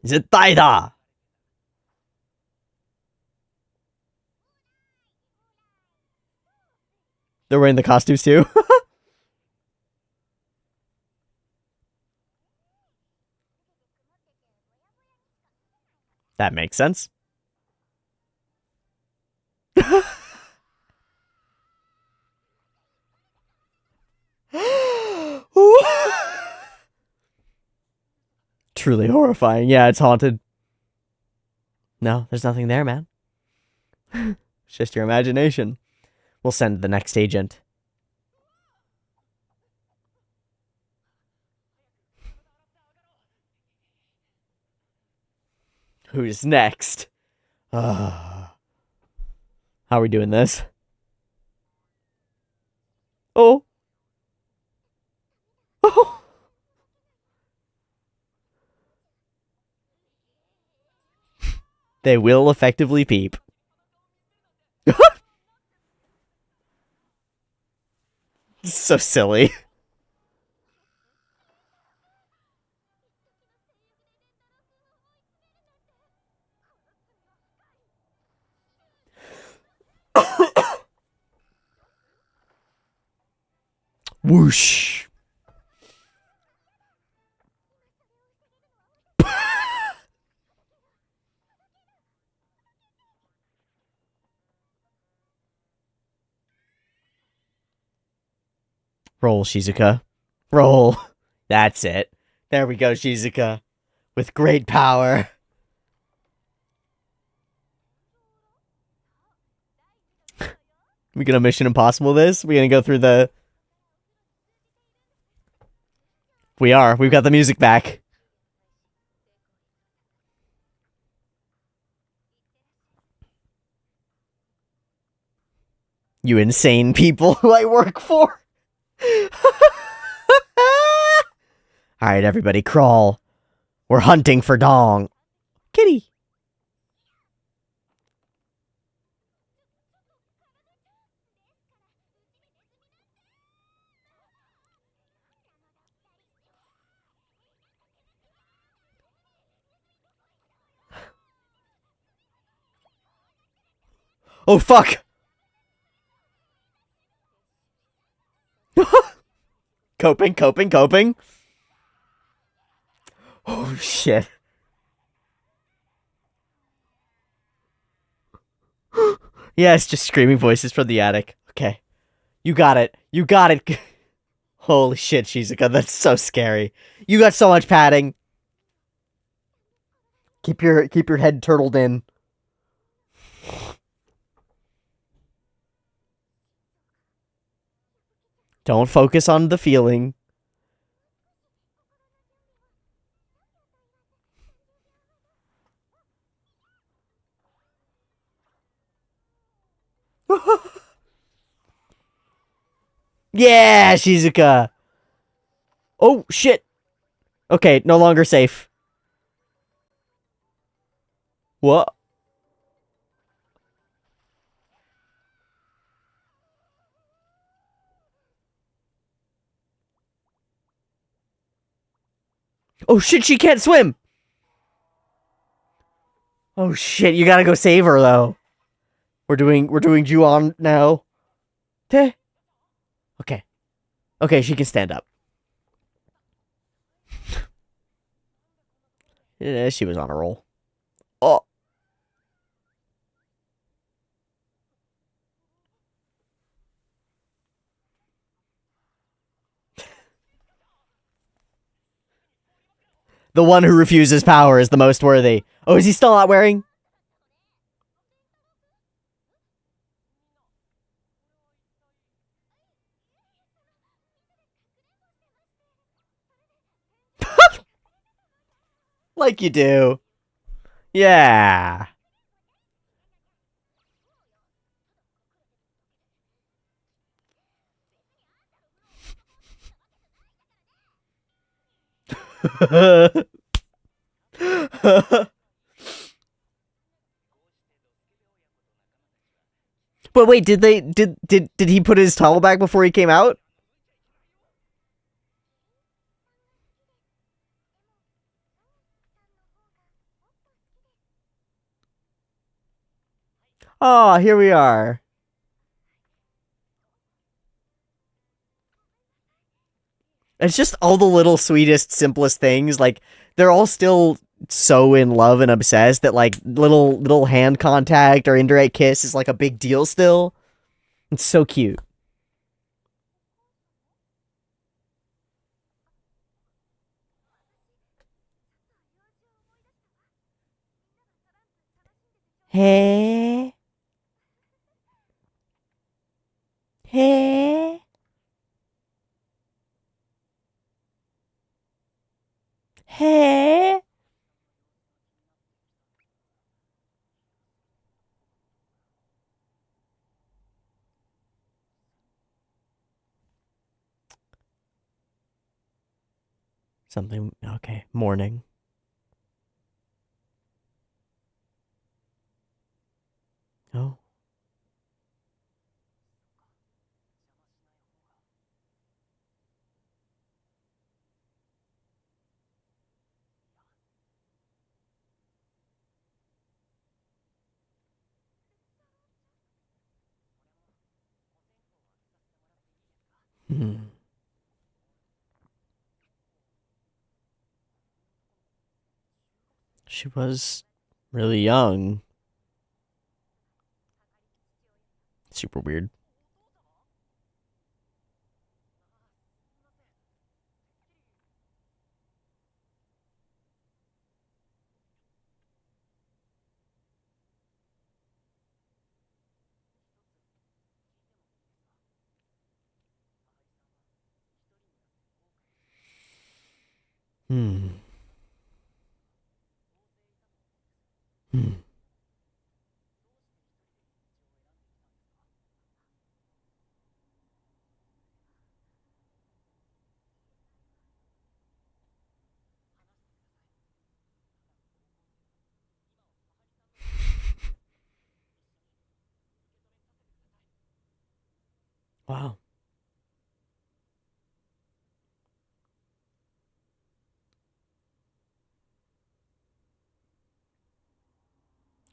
Zettai da! They're wearing the costumes too? That makes sense. Truly horrifying. Yeah, it's haunted. No, there's nothing there, man. It's just your imagination. We'll send the next agent. Who's next? How are we doing this? Oh. Oh. They will effectively peep. So silly. Whoosh. Roll, Shizuka. Roll. That's it. There we go, Shizuka. With great power. We gonna Mission Impossible this? We gonna go through the... We are. We've got the music back. You insane people who I work for. Alright, everybody, crawl. We're hunting for Dong. Kitty. Oh, fuck! Coping, coping, coping. Oh, shit. Yeah, it's just screaming voices from the attic. Okay. You got it. You got it. Holy shit, Shizuka, that's so scary. You got so much padding. Keep your head turtled in. Don't focus on the feeling. Yeah, Shizuka. Oh, shit. Okay, no longer safe. What? Oh, shit, she can't swim. Oh, shit, you gotta go save her, though. We're doing Ju-on now. Okay. Okay, she can stand up. Yeah, she was on a roll. Oh. The one who refuses power is the most worthy. Oh, is he still not wearing? Like you do. Yeah. But wait, did he put his towel back before he came out? Oh, here we are. It's just all the little sweetest, simplest things. Like they're all still so in love and obsessed that like little hand contact or indirect kiss is like a big deal still. It's so cute. Hey, hey, hey. Something okay. Morning. Oh. Hmm. She was really young. Super weird. Hmm. Hmm. Wow.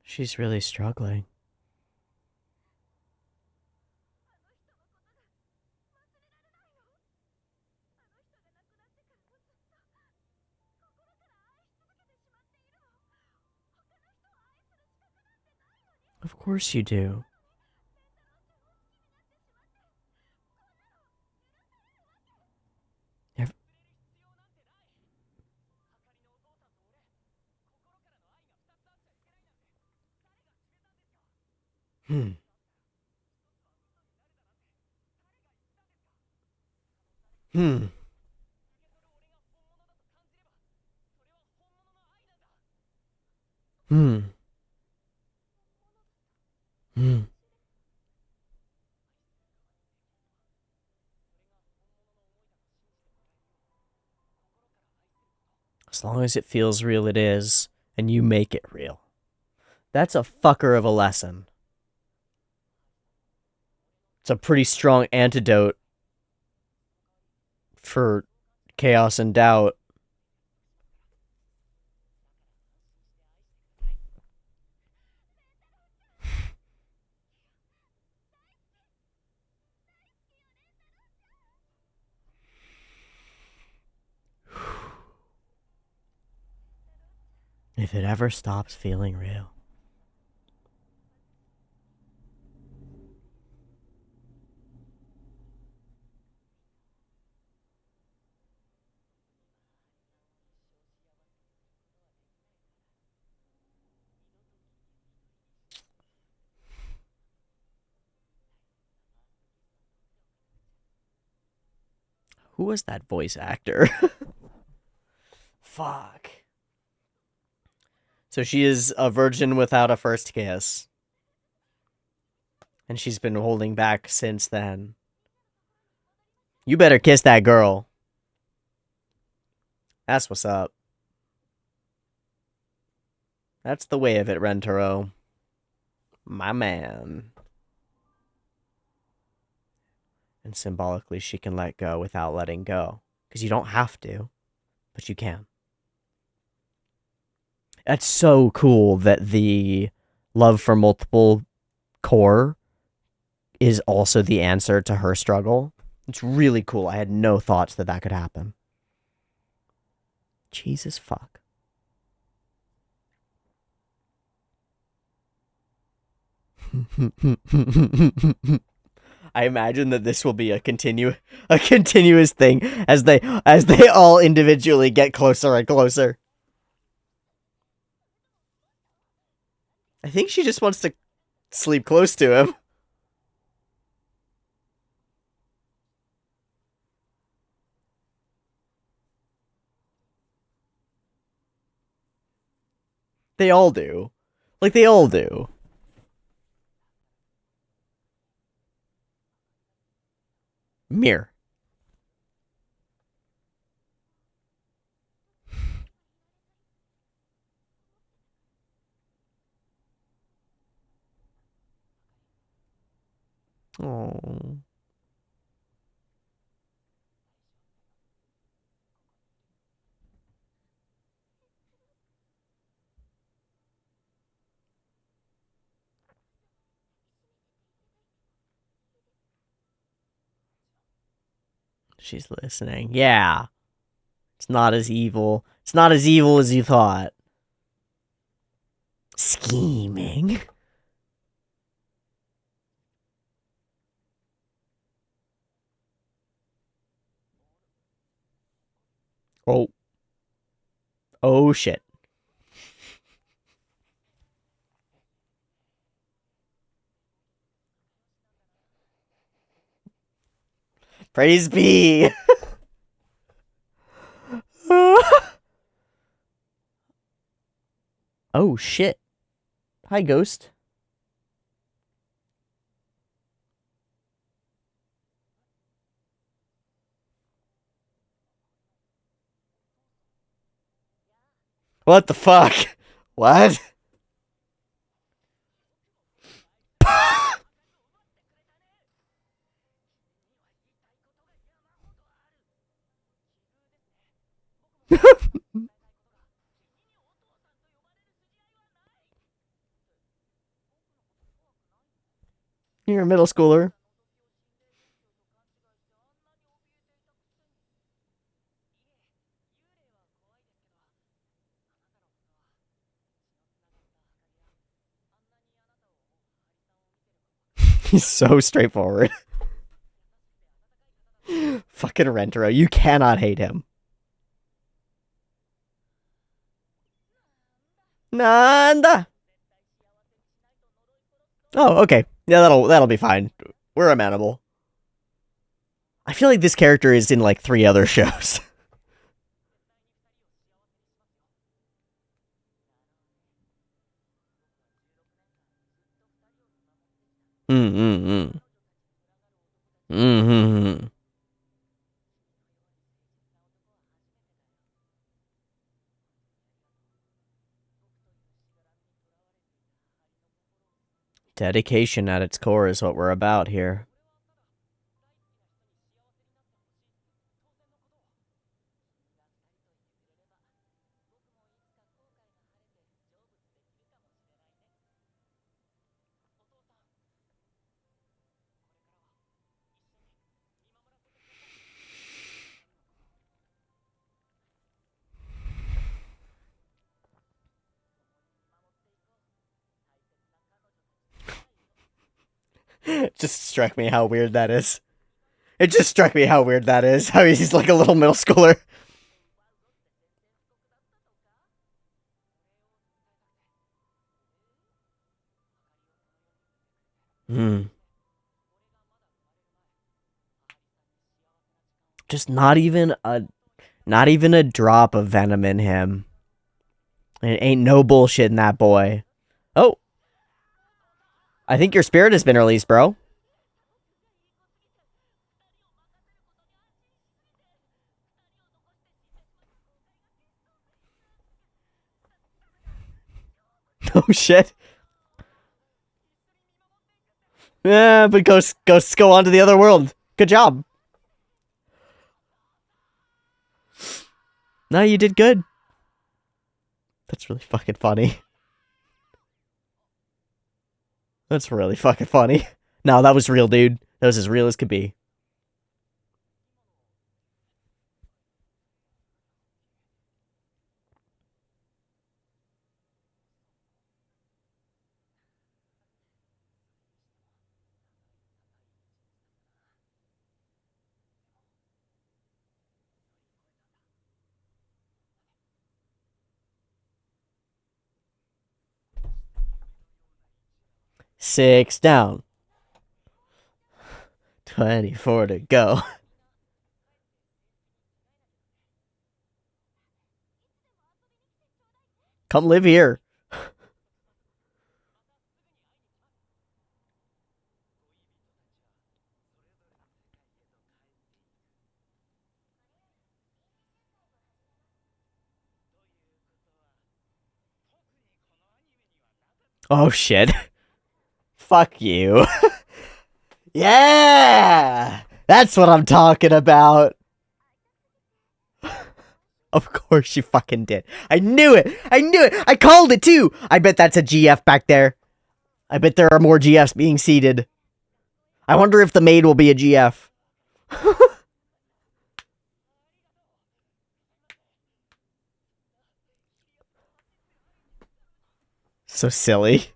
She's really struggling. Of course you do. Ev- Hmm. Hmm. Hmm. Hmm. As long as it feels real, it is, and you make it real. That's a fucker of a lesson. It's a pretty strong antidote for chaos and doubt. If it ever stops feeling real. Who was that voice actor? Fuck. So she is a virgin without a first kiss. And she's been holding back since then. You better kiss that girl. That's what's up. That's the way of it, Rentaro. My man. And symbolically, she can let go without letting go. Because you don't have to, but you can. That's so cool that the love for multiple core is also the answer to her struggle. It's really cool. I had no thoughts that that could happen. Jesus fuck. I imagine that this will be a continuous thing as they all individually get closer and closer. I think she just wants to sleep close to him. They all do. Like they all do. Mirror. Oh. She's listening. Yeah. It's not as evil. It's not as evil as you thought. Scheming. Oh. Oh shit. Praise be. Oh shit. Hi, Ghost. What the fuck? What? You're a middle schooler. He's so straightforward. Fucking Rentaro. You cannot hate him. Nanda. Oh, okay. Yeah, that'll be fine. We're amenable. I feel like this character is in like 3 other shows. Mm-hmm. Mm-hmm. Dedication at its core is what we're about here. It just struck me how weird that is. It just struck me how weird that is. How he's like a little middle schooler. Hmm. Just not even a drop of venom in him. It ain't no bullshit in that boy. Oh, I think your spirit has been released, bro. Oh shit. Yeah, but ghosts go on to the other world. Good job. No, you did good. That's really fucking funny. That's really fucking funny. No, that was real, dude. That was as real as could be. Six down. 24 to go. Come live here. Oh shit. Fuck you. Yeah! That's what I'm talking about. Of course you fucking did. I knew it! I knew it! I called it too! I bet that's a GF back there. I bet there are more GFs being seeded. I wonder if the maid will be a GF. So silly.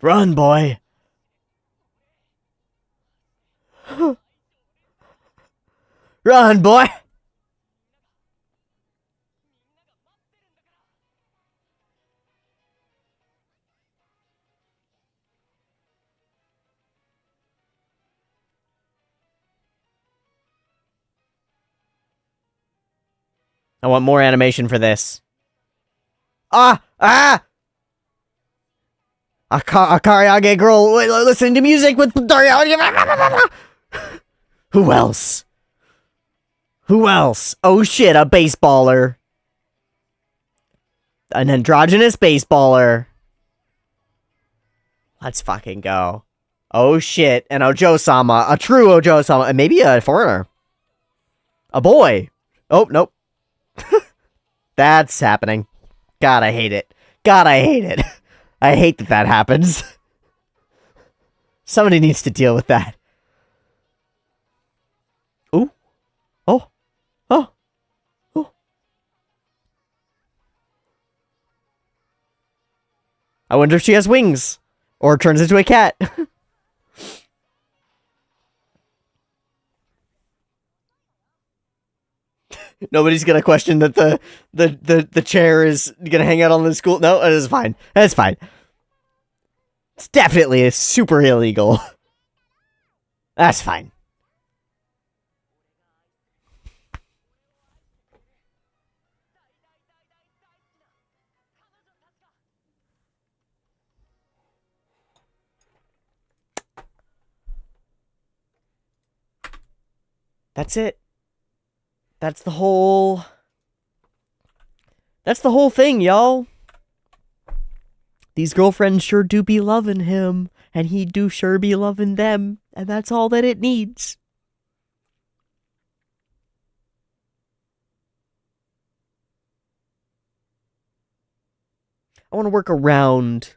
Run, boy. Run, boy. I want more animation for this. Ah! Ah! Akariage girl listening to music with Dario. Who else? Who else? Oh shit, a baseballer. An androgynous baseballer. Let's fucking go. Oh shit, an Ojo-sama. A true Ojo-sama. And maybe a foreigner. A boy. Oh, nope. That's happening. God, I hate it. God, I hate it. I hate that that happens. Somebody needs to deal with that. Ooh. Oh. Oh. Oh. I wonder if she has wings. Or turns into a cat. Nobody's gonna question that the chair is gonna hang out on the school. No, it is fine. That's fine. It's definitely super illegal. That's fine. That's it. That's the whole thing, y'all. These girlfriends sure do be loving him, and he do sure be loving them, and that's all that it needs. I want to work around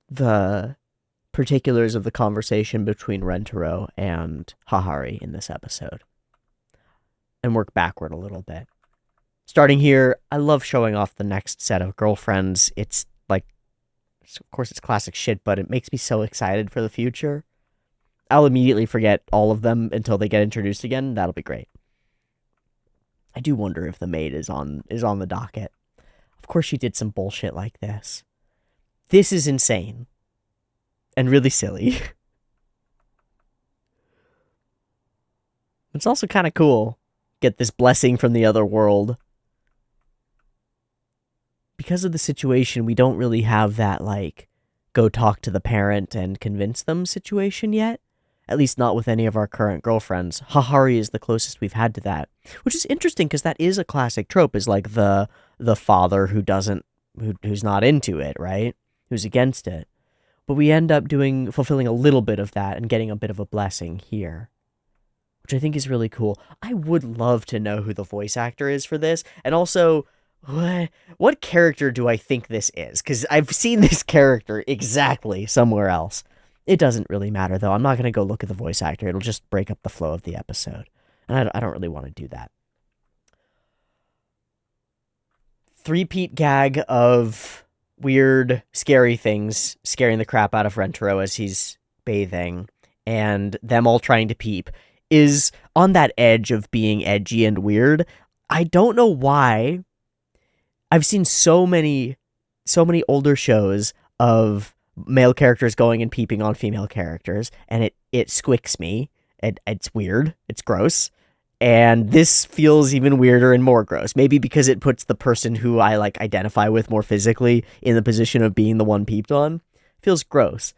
the particulars of the conversation between Rentaro and Hahari in this episode, and work backward a little bit. Starting here, I love showing off the next set of girlfriends. It's like, of course it's classic shit, but it makes me so excited for the future. I'll immediately forget all of them until they get introduced again. That'll be great. I do wonder if the maid is on the docket. Of course she did some bullshit like this. This is insane. And really silly. It's also kind of cool. Get this blessing from the other world. Because of the situation, we don't really have that, like, go talk to the parent and convince them situation yet. At least not with any of our current girlfriends. Hahari is the closest we've had to that. Which is interesting, because that is a classic trope, is like the father who's not into it, right? Who's against it. But we end up fulfilling a little bit of that and getting a bit of a blessing here. Which I think is really cool. I would love to know who the voice actor is for this. And also, what character do I think this is? Because I've seen this character exactly somewhere else. It doesn't really matter, though. I'm not going to go look at the voice actor. It'll just break up the flow of the episode. And I don't really want to do that. Three-peat gag of weird, scary things scaring the crap out of Rentaro as he's bathing, and them all trying to peep, is on that edge of being edgy and weird. I don't know why. I've seen so many older shows of male characters going and peeping on female characters, and it squicks me. It's weird. It's gross. And this feels even weirder and more gross. Maybe because it puts the person who I like identify with more physically in the position of being the one peeped on. It feels gross.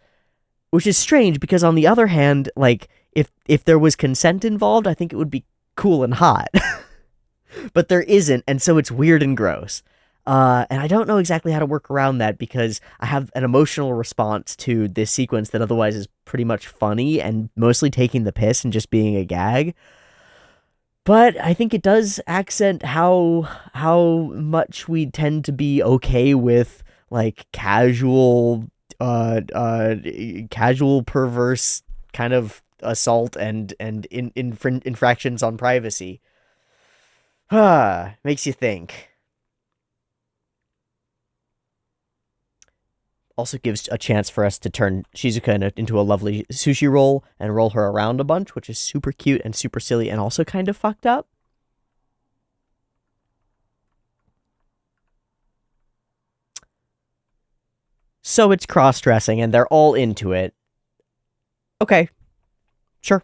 Which is strange because on the other hand, like if there was consent involved, I think it would be cool and hot. But there isn't, and so it's weird and gross. And I don't know exactly how to work around that because I have an emotional response to this sequence that otherwise is pretty much funny and mostly taking the piss and just being a gag. But I think it does accent how much we tend to be okay with like casual perverse kind of assault and infractions on privacy. Makes you think. Also gives a chance for us to turn Shizuka into a lovely sushi roll and roll her around a bunch, which is super cute and super silly and also kind of fucked up. So it's cross-dressing and they're all into it. Okay. Sure.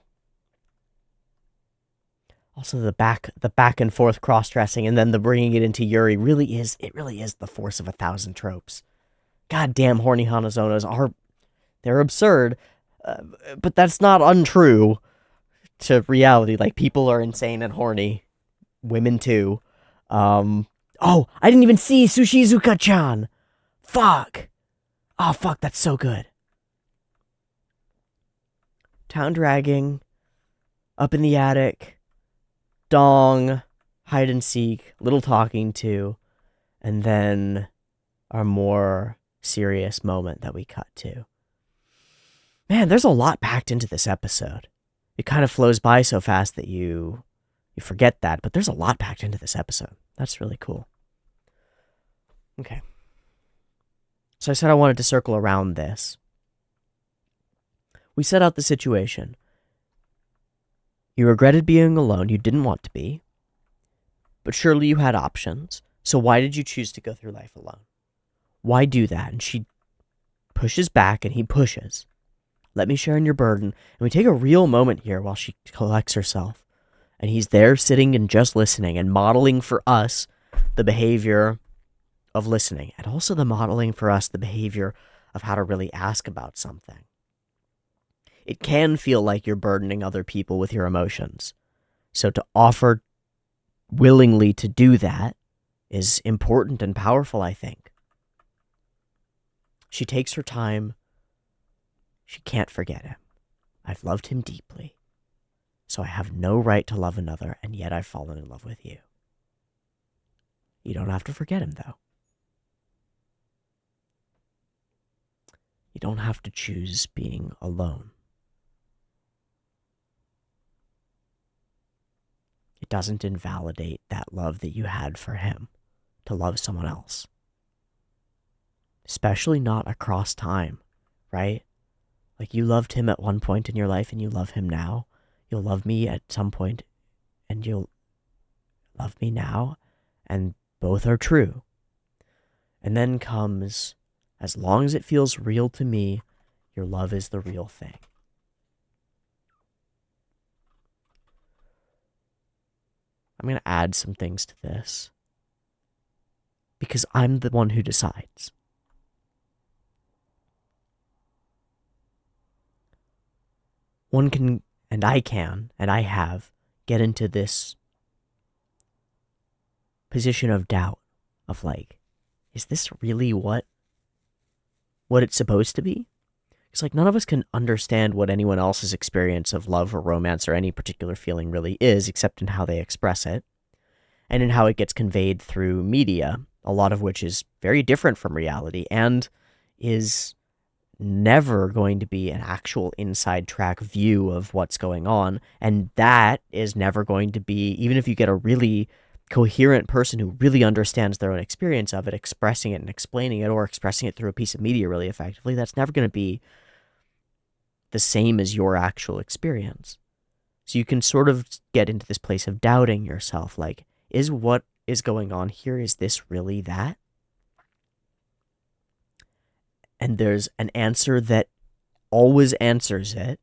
Also the back and forth cross-dressing and then the bringing it into Yuri really is the force of 1,000 tropes. Goddamn horny Hanazonas they're absurd, but that's not untrue to reality. Like, people are insane and horny. Women, too. Oh, I didn't even see Sushizuka-chan! Fuck! Oh, fuck, that's so good. Town dragging, up in the attic, dong, hide and seek, little talking to, and then our more serious moment that we cut to. Man, there's a lot packed into this episode. It kind of flows by so fast that you forget that, but there's a lot packed into this episode. That's really cool. Okay. So I said I wanted to circle around this. We set out the situation. You regretted being alone. You didn't want to be. But surely you had options. So why did you choose to go through life alone? Why do that? And she pushes back and he pushes. Let me share in your burden. And we take a real moment here while she collects herself. And he's there sitting and just listening and modeling for us the behavior of listening. And also the modeling for us the behavior of how to really ask about something. It can feel like you're burdening other people with your emotions. So to offer willingly to do that is important and powerful, I think. She takes her time. She can't forget him. I've loved him deeply. So I have no right to love another, and yet I've fallen in love with you. You don't have to forget him, though. You don't have to choose being alone. It doesn't invalidate that love that you had for him to love someone else. Especially not across time, right? Like you loved him at one point in your life and you love him now. You'll love me at some point and you'll love me now. And both are true. And then comes, as long as it feels real to me, your love is the real thing. I'm going to add some things to this because I'm the one who decides. One can, and I can, and I have, get into this position of doubt of like, is this really what it's supposed to be? It's like none of us can understand what anyone else's experience of love or romance or any particular feeling really is, except in how they express it and in how it gets conveyed through media, a lot of which is very different from reality and is never going to be an actual inside track view of what's going on. And that is never going to be, even if you get a really coherent person who really understands their own experience of it, expressing it and explaining it or expressing it through a piece of media really effectively, that's never going to be the same as your actual experience. So you can sort of get into this place of doubting yourself, like, is what is going on here, is this really that? And there's an answer that always answers it,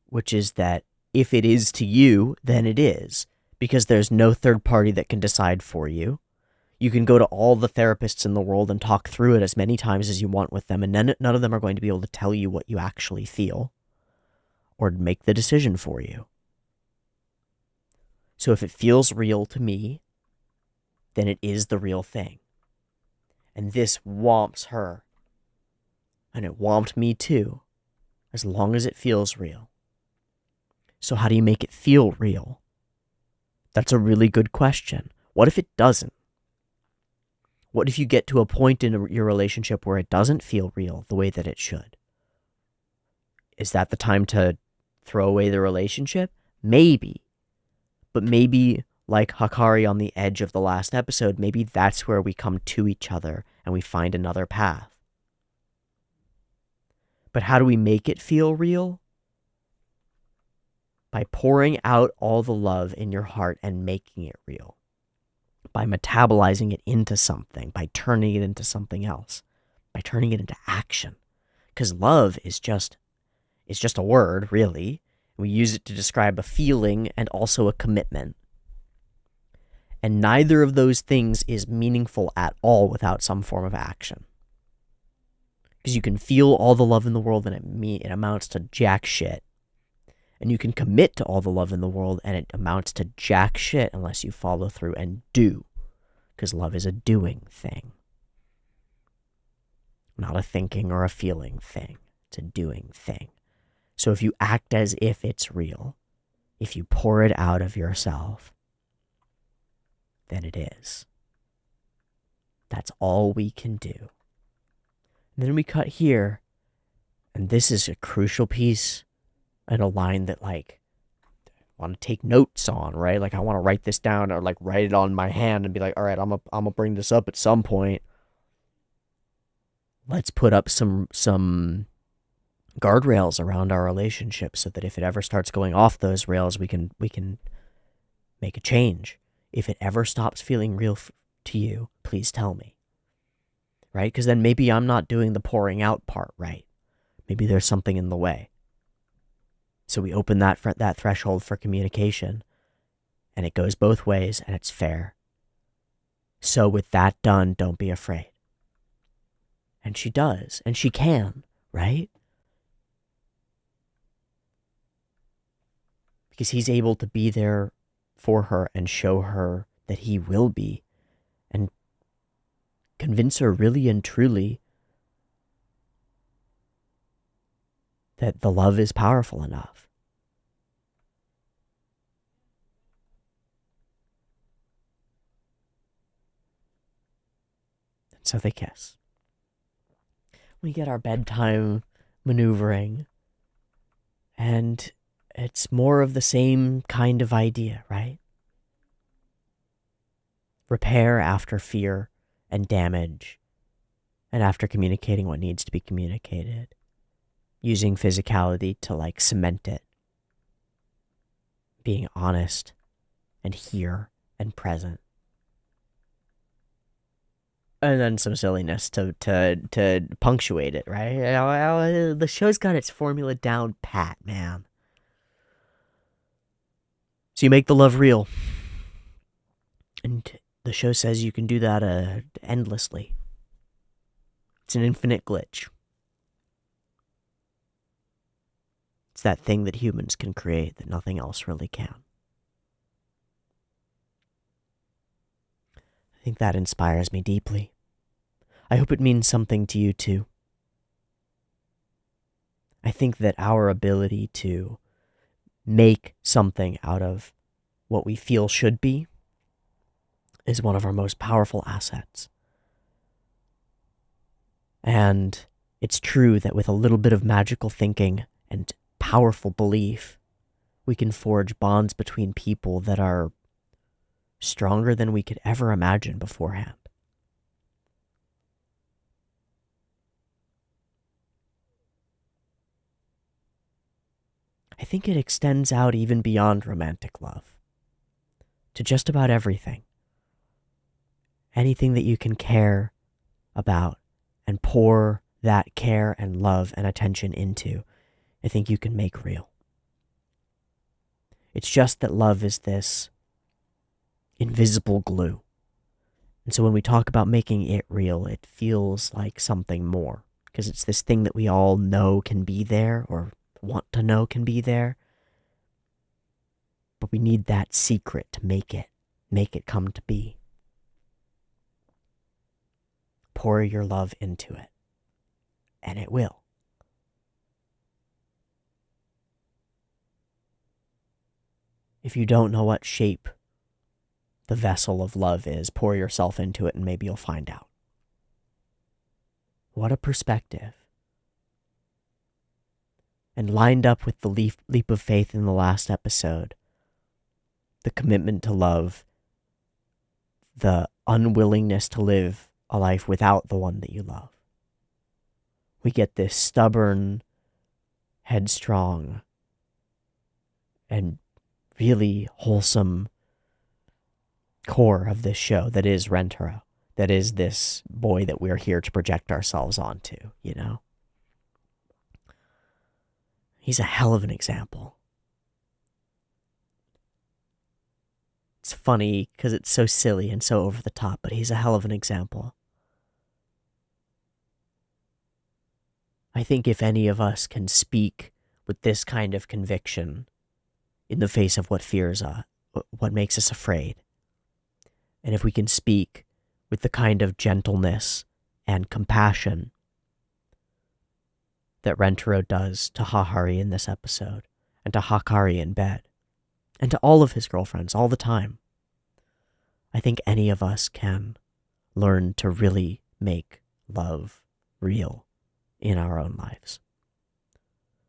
which is that if it is to you, then it is, because there's no third party that can decide for you. You can go to all the therapists in the world and talk through it as many times as you want with them, and none of them are going to be able to tell you what you actually feel or make the decision for you. So if it feels real to me, then it is the real thing. And this whomps her. And it whomped me too, as long as it feels real. So how do you make it feel real? That's a really good question. What if it doesn't? What if you get to a point in your relationship where it doesn't feel real the way that it should? Is that the time to throw away the relationship? Maybe. But maybe, like Hahari on the edge of the last episode, maybe that's where we come to each other and we find another path. But how do we make it feel real? By pouring out all the love in your heart and making it real. By metabolizing it into something, by turning it into something else, by turning it into action. Because love is just a word, really. We use it to describe a feeling and also a commitment. And neither of those things is meaningful at all without some form of action. Because you can feel all the love in the world and it amounts to jack shit. And you can commit to all the love in the world and it amounts to jack shit unless you follow through and do. Because love is a doing thing. Not a thinking or a feeling thing. It's a doing thing. So if you act as if it's real, if you pour it out of yourself, then it is. That's all we can do. And then we cut here, and this is a crucial piece and a line that, like, I want to take notes on, right? Like, I want to write this down or, like, write it on my hand and be like, all right, I'm gonna bring this up at some point. let's put up some guardrails around our relationship so that if it ever starts going off those rails, we can make a change. If it ever stops feeling real to you, please tell me. Right? Because then maybe I'm not doing the pouring out part right. Maybe there's something in the way. So we open that threshold for communication, and it goes both ways, and it's fair. So with that done, don't be afraid. And she does, and she can, right? Because he's able to be there for her and show her that he will be, and convince her really and truly that the love is powerful enough. And so they kiss. We get our bedtime maneuvering, and it's more of the same kind of idea, right? Repair after fear and damage, and after communicating what needs to be communicated, using physicality to cement it, being honest and here and present. And then some silliness to punctuate it, right? The show's got its formula down pat, man. So you make the love real. And the show says you can do that endlessly. It's an infinite glitch. It's that thing that humans can create that nothing else really can. I think that inspires me deeply. I hope it means something to you too. I think that our ability to make something out of what we feel should be is one of our most powerful assets. And it's true that with a little bit of magical thinking and powerful belief, we can forge bonds between people that are stronger than we could ever imagine beforehand. I think it extends out even beyond romantic love to just about everything. Anything that you can care about and pour that care and love and attention into, I think you can make real. It's just that love is this invisible glue. And so when we talk about making it real, it feels like something more, because it's this thing that we all know can be there or want to know can be there. But we need that secret to make it come to be. Pour your love into it, and it will. If you don't know what shape the vessel of love is, pour yourself into it and maybe you'll find out. What a perspective. And lined up with the leap of faith in the last episode, the commitment to love, the unwillingness to live a life without the one that you love. We get this stubborn, headstrong, and really wholesome core of this show that is Rentaro, that is this boy that we're here to project ourselves onto, you know? He's a hell of an example. It's funny because it's so silly and so over the top, but he's a hell of an example. I think if any of us can speak with this kind of conviction in the face of what fears us, what makes us afraid, and if we can speak with the kind of gentleness and compassion that Rentaro does to Hahari in this episode, and to Hahari in bed, and to all of his girlfriends all the time, I think any of us can learn to really make love real in our own lives.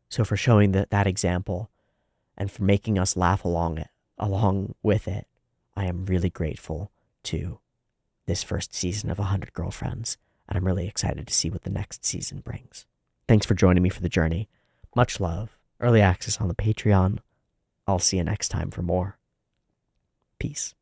So for showing that example and for making us laugh along with it, I am really grateful to this first season of 100 Girlfriends, and I'm really excited to see what the next season brings. Thanks for joining me for the journey. Much love. Early access on the Patreon. I'll see you next time for more. Peace.